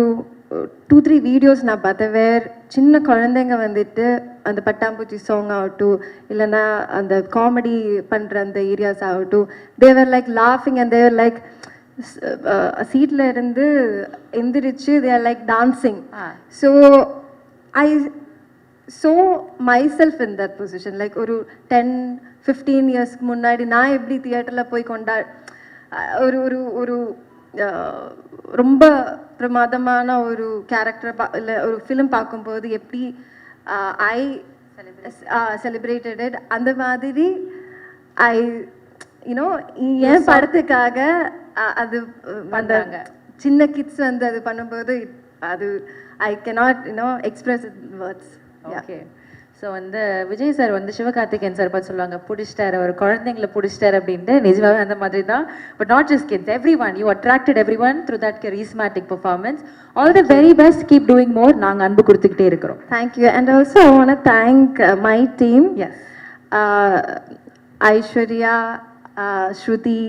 [SPEAKER 7] 2-3 வீடியோஸ் நான் பார்த்தேன். சின்ன குழந்தைங்க வந்துட்டு அந்த பட்டாம்பூச்சி சாங் ஆகட்டும், இல்லைன்னா அந்த காமெடி பண்ணுற அந்த ஏரியாஸ் ஆகட்டும், தேவர் லைக் லாஃபிங் அண்ட் தேவர் லைக் சீட்ல இருந்து எந்திரிச்சு they are like dancing. So I saw myself in that position. Like ஒரு 10-15 இயர்ஸ்க்கு முன்னாடி நான் எப்படி தியேட்டரில் போய் ஒரு ஒரு ஒரு ரொம்ப பிரமாதமான ஒரு கேரக்டர் இல்லை ஒரு ஃபிலிம் பார்க்கும்போது எப்படி ஐ செலிப்ரேட்டட் இட், அந்த மாதிரி ஐ யூனோ என் படத்துக்காக அது அந்த சின்ன கிட்ஸ் வந்து அது பண்ணும்போது அது I cannot express it words.
[SPEAKER 1] Okay. So வந்து விஜய் சார் வந்து சிவகார்த்திகேயன் சார் பார்த்து சொல்லுவாங்க, பிடிச்சிட்டாரு ஒரு குழந்தைங்களை பிடிச்சிட்டாரு அப்படின்ட்டு. நிஜமாவே அந்த மாதிரி தான். But not just kids, every one. You attracted every one through that charismatic performance. All the very best, keep doing more. நாங்கள் அன்பு கொடுத்துக்கிட்டே இருக்கிறோம்.
[SPEAKER 7] Thank you. And also I want to thank my team.
[SPEAKER 1] Yes.
[SPEAKER 7] Aishwarya, Shruti,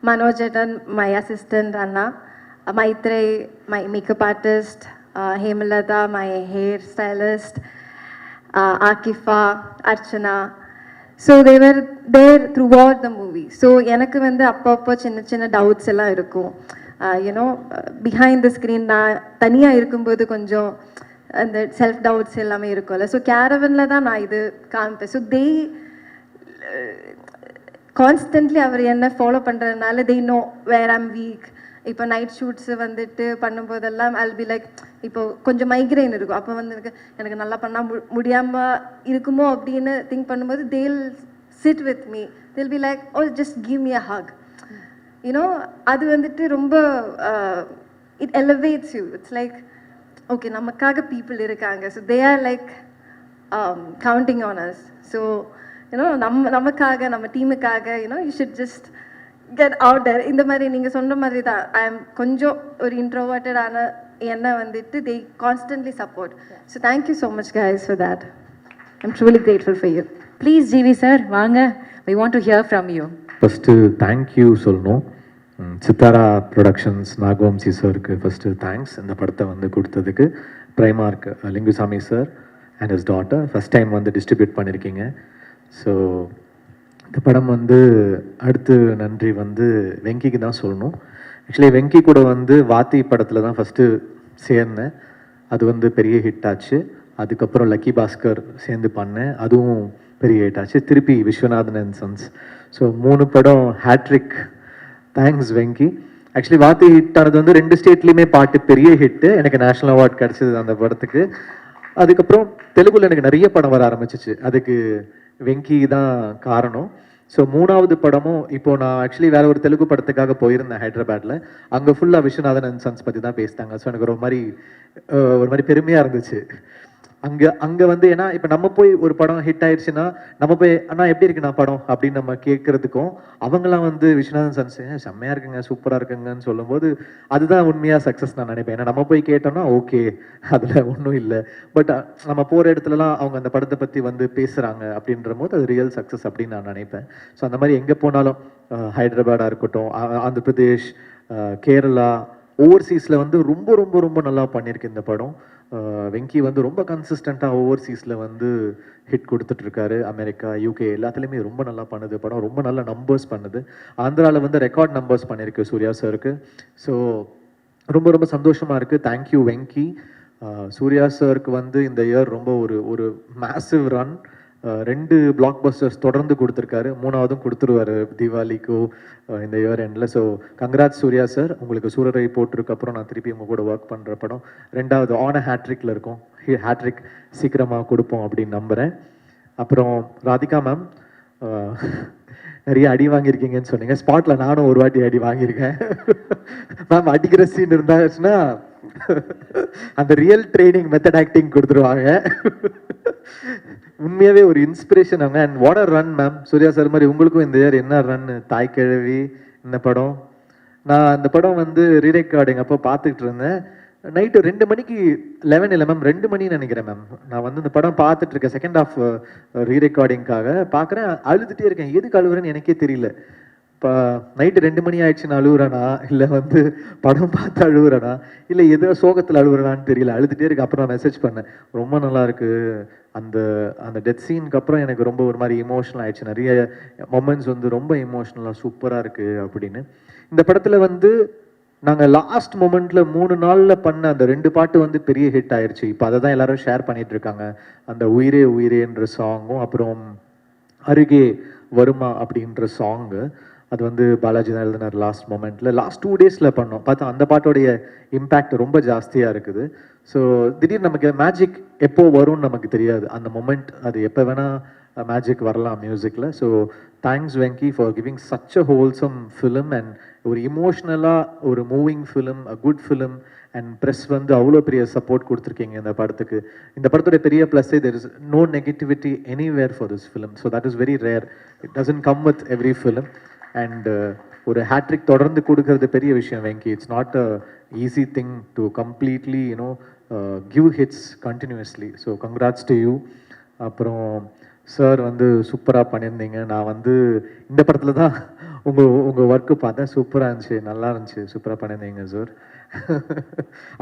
[SPEAKER 7] Manojetan, my assistant Anna, Maitrey, my makeup artist, Hemalata, my hair stylist, Akifa, Archana. So they were there throughout the movie. So எனக்கு வந்து அப்பப்போ சின்ன சின்ன டவுட்ஸ் எல்லாம் இருக்கும். யூனோ பிஹைண்ட் த ஸ்க்ரீன் நான் தனியாக இருக்கும்போது கொஞ்சம் அந்த செல்ஃப் டவுட்ஸ் எல்லாமே இருக்கும்ல. ஸோ கேரவனில் தான் நான் இது காமிப்பேன். ஸோ தே கான்ஸ்டன்ட்லி அவர் என்ன ஃபாலோ பண்ணுறதுனால they know where I'm weak. இப்போ நைட் ஷூட்ஸு வந்துட்டு பண்ணும்போதெல்லாம் ஐல் பி லைக் இப்போ கொஞ்சம் மைக்ரைன் இருக்கும். அப்போ வந்து எனக்கு நல்லா பண்ணால் முடியாமல் இருக்குமோ அப்படின்னு திங்க் பண்ணும்போது they'll sit with me. They'll be like oh just give me a hug. You know அது வந்துட்டு ரொம்ப it elevates you. It's like okay நமக்காக பீப்புள் இருக்காங்க. So they are like counting on us. So you know நமக்காக நம்ம டீமுக்காக you know you should just get out there. இந்த மாதிரி நீங்கள் சொன்ன மாதிரி தான் ஐ எம் கொஞ்சம் ஒரு இன்ட்ரோவர்ட்டடான என்ன வந்துட்டு they constantly support. So thank you so much guys for that. I am truly grateful for you.
[SPEAKER 1] Please GV sir வாங்க, we want to hear from you.
[SPEAKER 8] First thank you சொல்லணும். சித்தாரா ப்ரொடக்ஷன்ஸ் நாகவம்சி சாருக்கு ஃபஸ்ட்டு தேங்க்ஸ் இந்த படத்தை வந்து கொடுத்ததுக்கு. பிரைமார்க் Lingusamy sir and his daughter first time வந்து டிஸ்ட்ரிபியூட் பண்ணியிருக்கீங்க. ஸோ இந்த படம் வந்து அடுத்து நன்றி வந்து வெங்கிக்கு தான் சொல்லணும். ஆக்சுவலி வெங்கி கூட வந்து வாத்தி படத்தில் தான் ஃபஸ்ட்டு சேர்ந்தேன். அது வந்து பெரிய ஹிட் ஆச்சு. அதுக்கப்புறம் லக்கி பாஸ்கர் சேர்ந்து பண்ணேன், அதுவும் பெரிய ஹிட் ஆச்சு. திருப்பி விஸ்வநாதன் அண்ட் சன்ஸ். ஸோ 3 படம் ஹேட்ரிக். தேங்க்ஸ் வெங்கி. ஆக்சுவலி வாத்தி ஹிட் ஆனது வந்து 2 ஸ்டேட்லேயுமே பாட்டு பெரிய ஹிட்டு. எனக்கு நேஷ்னல் அவார்ட் கிடச்சிது அந்த படத்துக்கு. அதுக்கப்புறம் தெலுங்குல எனக்கு நிறைய படம் வர ஆரம்பிச்சிச்சு. அதுக்கு வெங்கி தான் காரணம். ஸோ 3வது படமும் இப்போது நான் ஆக்சுவலி வேற ஒரு தெலுங்கு படத்துக்காக போயிருந்தேன் ஹைதராபாத்தில். அங்கே ஃபுல்லாக விஸ்வநாதன் அண்ட் சன்ஸ் பற்றி தான் பேசிட்டாங்க. ஸோ எனக்கு ஒரு மாதிரி பெருமையாக இருந்துச்சு. அங்கே வந்து ஏன்னா இப்போ நம்ம போய் ஒரு படம் ஹிட் ஆயிடுச்சுன்னா நம்ம போய் அண்ணா எப்படி இருக்குண்ணா படம் அப்படின்னு நம்ம கேட்கறதுக்கும், அவங்களாம் வந்து விஸ்வநாதன் சன்ஸ் செம்மையாக இருக்குங்க சூப்பராக இருக்குங்கன்னு சொல்லும்போது அதுதான் உண்மையாக சக்ஸஸ் நான் நினைப்பேன். ஏன்னா நம்ம போய் கேட்டோம்னா ஓகே அதில் ஒன்றும் இல்லை, பட் நம்ம போகிற இடத்துலலாம் அவங்க அந்த படத்தை பற்றி வந்து பேசுகிறாங்க அப்படின்ற போது அது ரியல் சக்ஸஸ் அப்படின்னு நான் நினைப்பேன். ஸோ அந்த மாதிரி எங்கே போனாலும் ஹைதராபாடாக இருக்கட்டும், ஆந்திர பிரதேஷ், கேரளா, ஓவர்சீஸில் வந்து ரொம்ப ரொம்ப ரொம்ப நல்லா பண்ணியிருக்கு இந்த படம். வெங்கி வந்து ரொம்ப கன்சிஸ்டண்ட்டாக ஓவர்சீஸில் வந்து ஹிட் கொடுத்துட்ருக்காரு. அமெரிக்கா, யூகே எல்லாத்துலேயுமே ரொம்ப நல்லா பண்ணுது படம். ரொம்ப நல்ல நம்பர்ஸ் பண்ணுது. ஆந்திராவில் வந்து ரெக்கார்ட் நம்பர்ஸ் பண்ணியிருக்கு சூர்யா சாருக்கு. ஸோ ரொம்ப ரொம்ப சந்தோஷமாக இருக்குது. தேங்க்யூ வெங்கி. சூர்யா சாருக்கு வந்து இந்த இயர் ரொம்ப ஒரு மேசிவ் ரன். 2 பிளாக் பஸ்டர்ஸ் தொடர்ந்து கொடுத்துருக்காரு. 3வதும் கொடுத்துருவாரு தீபாவளிக்கோ இந்த இயர் எண்டில். So congrats Suriya sir. உங்களுக்கு சூரரை போட்டிருக்கப்புறம் நான் திருப்பி உங்கள் கூட ஒர்க் பண்ணுற படம் 2வது ஆன ஹேட்ரிக்கில் இருக்கும். ஹேட்ரிக் சீக்கிரமாக கொடுப்போம் அப்படின்னு நம்புகிறேன். அப்புறம் ராதிகா மேம் நிறைய அடி வாங்கியிருக்கீங்கன்னு சொன்னீங்க. ஸ்பாட்டில் நானும் ஒரு வாட்டி அடி வாங்கியிருக்கேன். மேம் அடிக்கிற சீன் இருந்தாச்சுன்னா அந்த ரியல் ட்ரைனிங் மெத்தட் ஆக்டிங் கொடுத்துருவாங்க. உண்மையாகவே ஒரு இன்ஸ்பிரேஷன் அவங்க. And what are run ma'am. Suriya sir மாதிரி உங்களுக்கும் இந்த இயர் என்ன ரன். தாய் கிழவி இந்த படம் நான் அந்த படம் வந்து ரீரெக்கார்டிங் அப்போ பார்த்துக்கிட்டு இருந்தேன். நைட்டு 2 மணிக்கு 11 இல்லை மேம் 2 மணின்னு நினைக்கிறேன் மேம். நான் வந்து இந்த படம் பார்த்துட்டு இருக்கேன் செகண்ட் ஹாஃப் ரீரெக்கார்டிங்காக பார்க்குறேன். அழுதுகிட்டே இருக்கேன். எதுக்கு அழுகுறேன்னு எனக்கே தெரியல. இப்போ நைட்டு 2 மணி ஆயிடுச்சுன்னு அழுகுறேனா, இல்லை வந்து படம் பார்த்து அழுகுறேனா, இல்லை ஏதோ சோகத்தில் அழுகுறேனான்னு தெரியல. அழுதுகிட்டே இருக்கு. அப்புறம் நான் மெசேஜ் பண்ணேன், ரொம்ப நல்லா இருக்கு. அந்த டெத் சீனுக்கு அப்புறம் எனக்கு ரொம்ப ஒரு மாதிரி இமோஷனல் ஆயிடுச்சு. நிறைய மொமெண்ட்ஸ் வந்து ரொம்ப இமோஷ்னலாக சூப்பராக இருக்கு அப்படின்னு. இந்த படத்தில் வந்து நாங்கள் லாஸ்ட் மொமெண்ட்ல 3 நாளில் பண்ண அந்த 2 பாட்டு வந்து பெரிய ஹிட் ஆயிடுச்சு. இப்போ அதை தான் எல்லாரும் ஷேர் பண்ணிட்டு இருக்காங்க. அந்த உயிரே உயிரேன்ற சாங்கும் அப்புறம் அருகே வருமா அப்படின்ற சாங்கு. அது வந்து பாலாஜி தான் எழுதினார் லாஸ்ட் மொமெண்ட்ல. லாஸ்ட் 2 டேஸில் பண்ணோம். பார்த்தா அந்த பாட்டோடைய இம்பேக்ட் ரொம்ப ஜாஸ்தியாக இருக்குது. ஸோ திடீர்னு நமக்கு மேஜிக் எப்போ வரும்னு நமக்கு தெரியாது. அந்த மொமெண்ட் அது எப்போ வேணால் மேஜிக் வரலாம் மியூசிக்கில். So thanks Venky for giving such a wholesome film and ஒரு இமோஷ்னலாக ஒரு moving film, a good film. And press வந்து அவ்வளோ பெரிய சப்போர்ட் கொடுத்துருக்கீங்க இந்த படத்துக்கு. இந்த படத்தோட பெரிய ப்ளஸ்ஸே there is no negativity anywhere for this film. So that is very rare. It doesn't come with every film. And ஒரு ஹேட்ரிக் தொடர்ந்து கொடுக்கறது பெரிய விஷயம் Venky. It's not a easy thing to completely give hits continuously. So congrats to you. அப்புறம் சார் வந்து சூப்பராக பண்ணியிருந்தீங்க. நான் வந்து இந்த படத்தில் தான் உங்கள் ஒர்க்கு பார்த்தேன், சூப்பராக இருந்துச்சு, நல்லா இருந்துச்சு, சூப்பராக பண்ணியிருந்தீங்க சார்.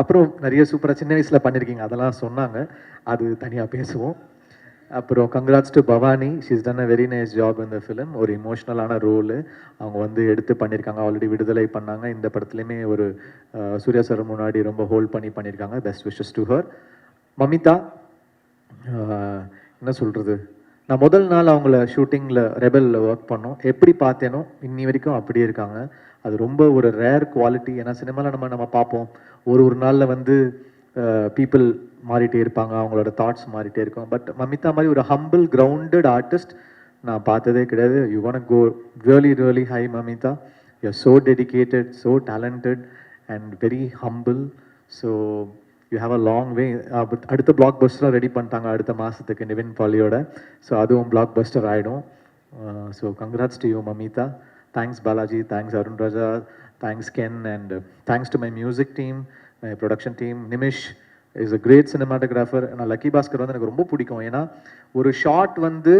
[SPEAKER 8] அப்புறம் நிறைய சூப்பராக சின்ன வயசில் பண்ணியிருக்கீங்க, அதெல்லாம் சொன்னாங்க, அது தனியாக பேசுவோம். அப்புறம் congrats to Bhavani, she's done a very nice job இந்த ஃபிலிம். ஒரு இமோஷ்னலான ரோலு அவங்க வந்து எடுத்து பண்ணியிருக்காங்க. ஆல்ரெடி விடுதலை பண்ணாங்க, இந்த படத்துலையுமே ஒரு சூர்யா சார் முன்னாடி ரொம்ப ஹோல்ட் பண்ணியிருக்காங்க. Best wishes to her. Mamitha, என்ன சொல்கிறது, நான் முதல் நாள் அவங்கள ஷூட்டிங்கில் ரெபலில் ஒர்க் பண்ணோம், எப்படி பார்த்தேனோ இன்னி வரைக்கும் அப்படியே இருக்காங்க. அது ரொம்ப ஒரு ரேர் குவாலிட்டி. ஏன்னா சினிமாவில் நம்ம பார்ப்போம், ஒரு நாளில் வந்து பீப்புள் மாறிட்டே இருப்பாங்க, அவங்களோட தாட்ஸ் மாறிட்டே இருக்கும். பட் மமிதா மாதிரி ஒரு ஹம்பிள் கிரவுண்டட் ஆர்டிஸ்ட் நான் பார்த்ததே கிடையாது. You want go really really high Mamitha. You are so dedicated, so talented and very humble. So you have a long way. அடுத்த பிளாக் பஸ்டராக ரெடி பண்ணிட்டாங்க அடுத்த மாதத்துக்கு நிவின் பாலியோட. ஸோ அதுவும் பிளாக் பஸ்டர் ஆகிடும். So congrats to you Mamitha. Thanks Balaji, thanks Arun Raja, thanks Ken, and thanks to my music team, my production team. Nimish is a great cinematographer. நான் லக்கி பாஸ்கர் வந்து எனக்கு ரொம்ப பிடிக்கும். ஏன்னா ஒரு ஷாட் வந்து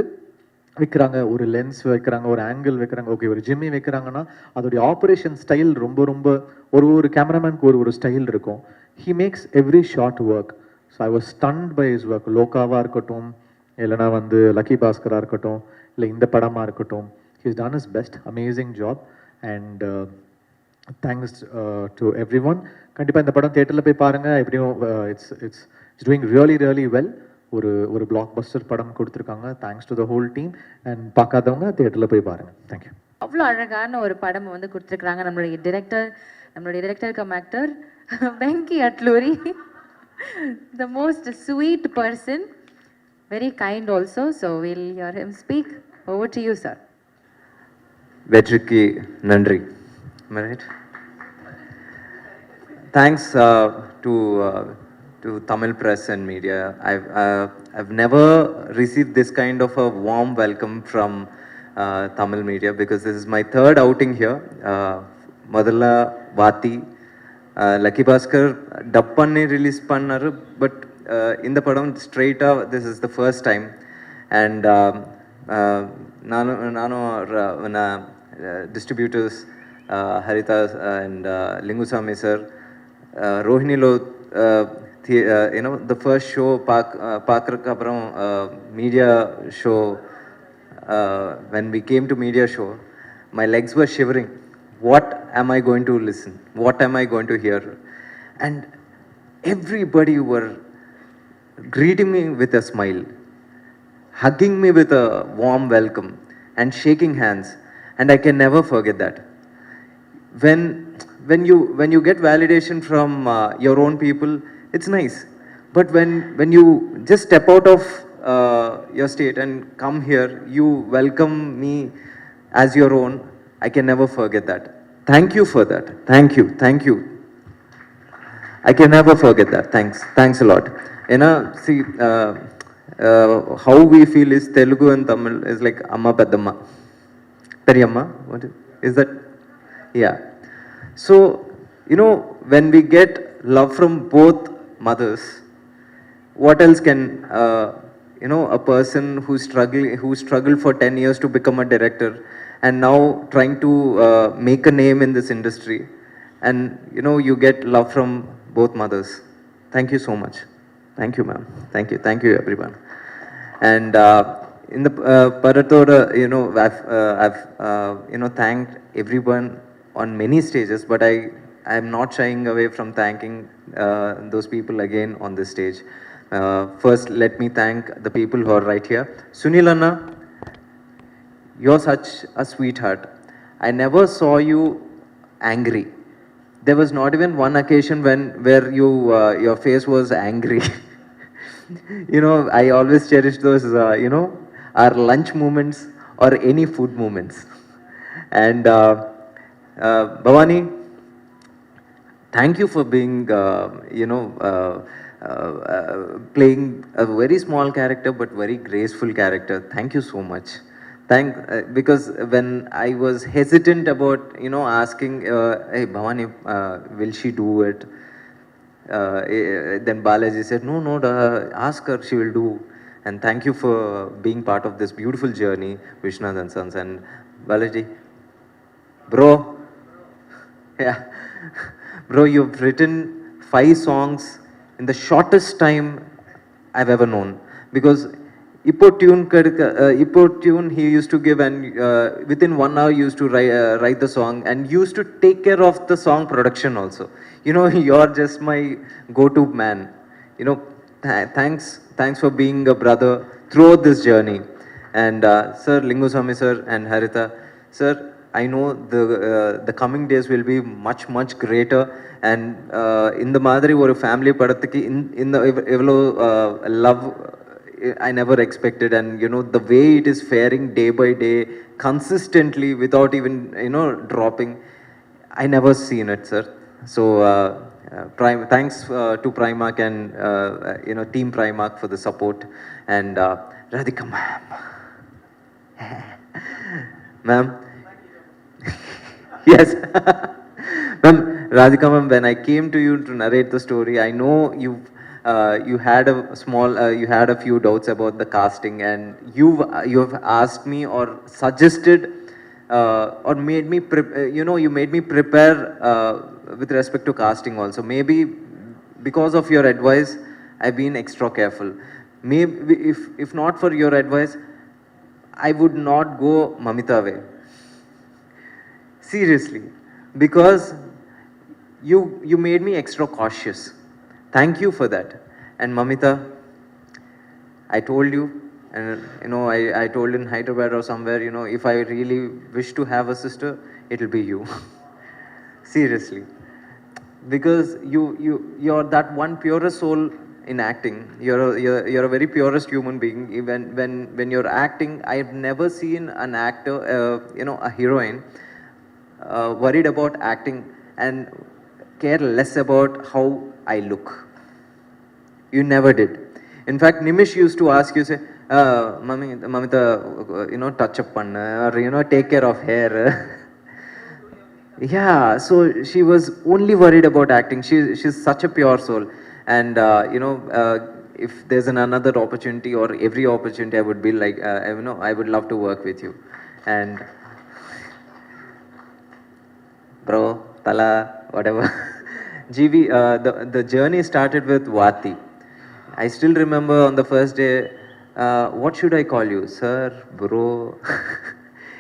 [SPEAKER 8] வைக்கிறாங்க, ஒரு லென்ஸ் வைக்கிறாங்க, ஒரு ஆங்கிள் வைக்கிறாங்க, ஓகே ஒரு ஜிம்மி வைக்கிறாங்கன்னா அதோடைய ஆப்ரேஷன் ஸ்டைல் ரொம்ப ரொம்ப ஒரு கேமராமேனுக்கு ஒரு ஸ்டைல் இருக்கும். He makes every shot work. So I was stunned by his work. லோகாவாக இருக்கட்டும், இல்லைனா வந்து லக்கி பாஸ்கராக இருக்கட்டும், இல்லை இந்த படமாக இருக்கட்டும், he's ton is best. Amazing job and thanks to every one. கண்டிப்பாக இந்த படம் தியேட்டரில் போய் பாருங்கள். எப்படியும் it's doing really really well. ஒரு பிளாக் பஸ்டர் படம் கொடுத்துருக்காங்க. Thanks to the whole team. And பார்க்காதவங்க தியேட்டரில் போய் பாருங்கள். தேங்க்யூ.
[SPEAKER 1] அவ்வளோ அழகான ஒரு படம் வந்து கொடுத்துருக்குறாங்க நம்மளுடைய director cum actor Venky Atluri. The most sweet person, very kind also. So will hear him speak. Over to you sir.
[SPEAKER 9] வெற்றிக்கு நன்றி. Right. Thanks to Tamil press and media. I've never received this kind of a warm welcome from Tamil media, because this is my third outing here. Madalla Vati, Lucky Bhaskar dub panni release pannaru, but in the padam straight up this is the first time. And nanu distributors Harita and Lingusamy sir, Rohinilo, the first show Pakrak apram media show, when we came to media show, my legs were shivering. What am I going to listen? What am I going to hear? And everybody were greeting me with a smile, hugging me with a warm welcome and shaking hands, and I can never forget that. When you get validation from your own people, it's nice. But when you just step out of your state and come here, you welcome me as your own, I can never forget that. Thank you for that. Thank you. I can never forget that. Thanks a lot. See, how we feel is Telugu and Tamil is like Amma Peddamma. Periyamma? What is that? Yeah. So, when we get love from both mothers, what else can, a person who struggled for 10 years to become a director and now trying to make a name in this industry, and, you get love from both mothers. Thank you so much. Thank you, ma'am. Thank you, everyone. And in the Paratoda, I've thanked everyone on many stages, but I am not shying away from thanking those people again on this stage. First, let me thank the people who are right here. Sunil Anna, you're such a sweetheart. I never saw you angry. There was not even one occasion where your face was angry. I always cherish those, our lunch moments or any food moments. And Bhavani, thank you for being, playing a very small character but very graceful character. Thank you so much. Because when I was hesitant about, asking, hey Bhavani, will she do it? Then Balaji said, no, ask her, she will do. And thank you for being part of this beautiful journey, Vishnath and Sons. And Balaji, Bro, yeah. Bro, you've written 5 songs in the shortest time I've ever known. Because Ipo tune he used to give, and within 1 hour used to write the song and used to take care of the song production also. You know, you're just my go-to man. You know, thanks for being a brother throughout this journey. And Sir Linguswamy sir and Haritha sir, I know the coming days will be much greater. And in the Madri or family padatiki in the love I never expected, and you know the way it is faring day by day consistently without even dropping, I never seen it, sir. So thanks to Primark and Team Primark for the support, and Radhika ma'am. Yes. Ma'am, Radhika ma'am, when I came to you to narrate the story, I know you had a few doubts about the casting, and you've asked me or suggested or made me you made me prepare with respect to casting also. Maybe because of your advice, I've been extra careful. Maybe if not for your advice, I would not go Mamita way. Seriously, because you made me extra cautious. Thank you for that. And Mamita, I told you, and I told in Hyderabad or somewhere, if I really wish to have a sister, it'll be you. Seriously, because you're that one purest soul in acting. You're a very purest human being. Even when you're acting, I've never seen an actor, a heroine, worried about acting and care less about how I look. You never did. In fact, Nimish used to ask you, say, Mamita, touch up panna, or take care of hair. Yeah, so she was only worried about acting. She's such a pure soul, and if there's another opportunity or every opportunity, I would be like, I would love to work with you, and bro, Tala, whatever. GV, the journey started with Vati. I still remember on the first day, what should I call you? Sir, bro.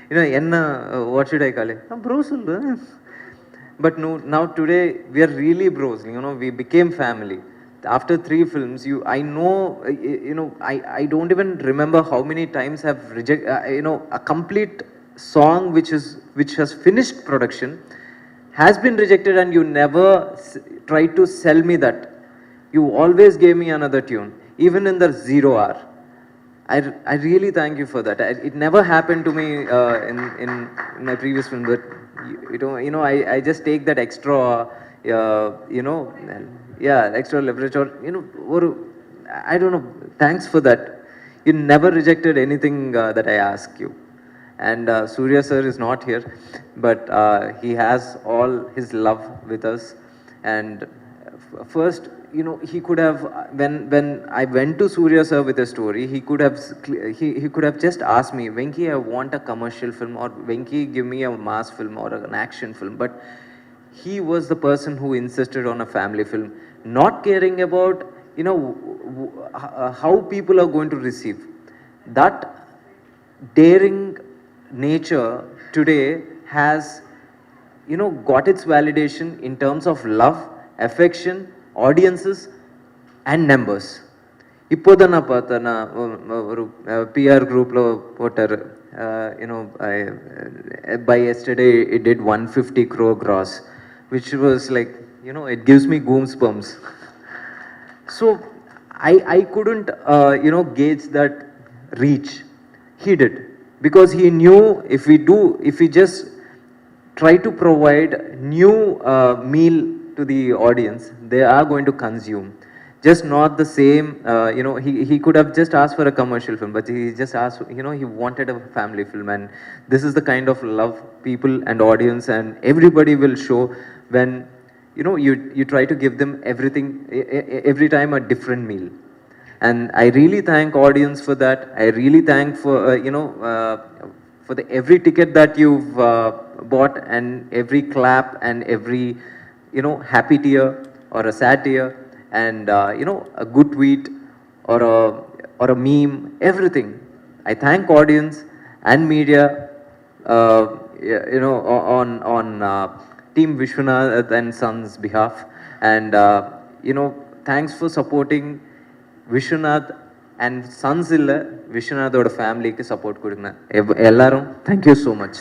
[SPEAKER 9] What should I call you? Bro, sir. But no, now today, we are really bros. We became family. After 3 films, I know, I don't even remember how many times I've rejected, a complete song which has finished production has been rejected, and you never tried to sell me that. You always gave me another tune, even in the 0 hour. I really thank you for that. It never happened to me in my previous film, but I just take that extra, extra leverage, or I don't know. Thanks for that. You never rejected anything that I asked you. And Surya sir is not here, but he has all his love with us. And first, he could have, when I went to Surya sir with a story, he could have just asked me, Venki, I want a commercial film, or Venki, give me a mass film or an action film. But he was the person who insisted on a family film, not caring about how people are going to receive. That daring nature today has got its validation in terms of love, affection, audiences and numbers. இப்போதான் நான் பார்த்தேன், ஒரு PR groupல போட்டாரு, by yesterday it did 150 crore gross, which was like, it gives me goosebumps. So I couldn't gauge that reach. He did, because he knew if we just try to provide new meal to the audience, they are going to consume. Just not the same, he could have just asked for a commercial film, but he just asked, he wanted a family film. And this is the kind of love people and audience and everybody will show when, you try to give them everything, every time a different meal. And I really thank audience for that. I really thank for for the every ticket that you've bought, and every clap, and every, you know, happy tear or a sad tear, and you know, a good tweet or a meme, everything. I thank audience and media, you know, on Team Vishwanath and Sons behalf, and you know, thanks for supporting Vishwanath and Sons illa Vishwanath oda family ku support kudunga ellarum. Thank you so much.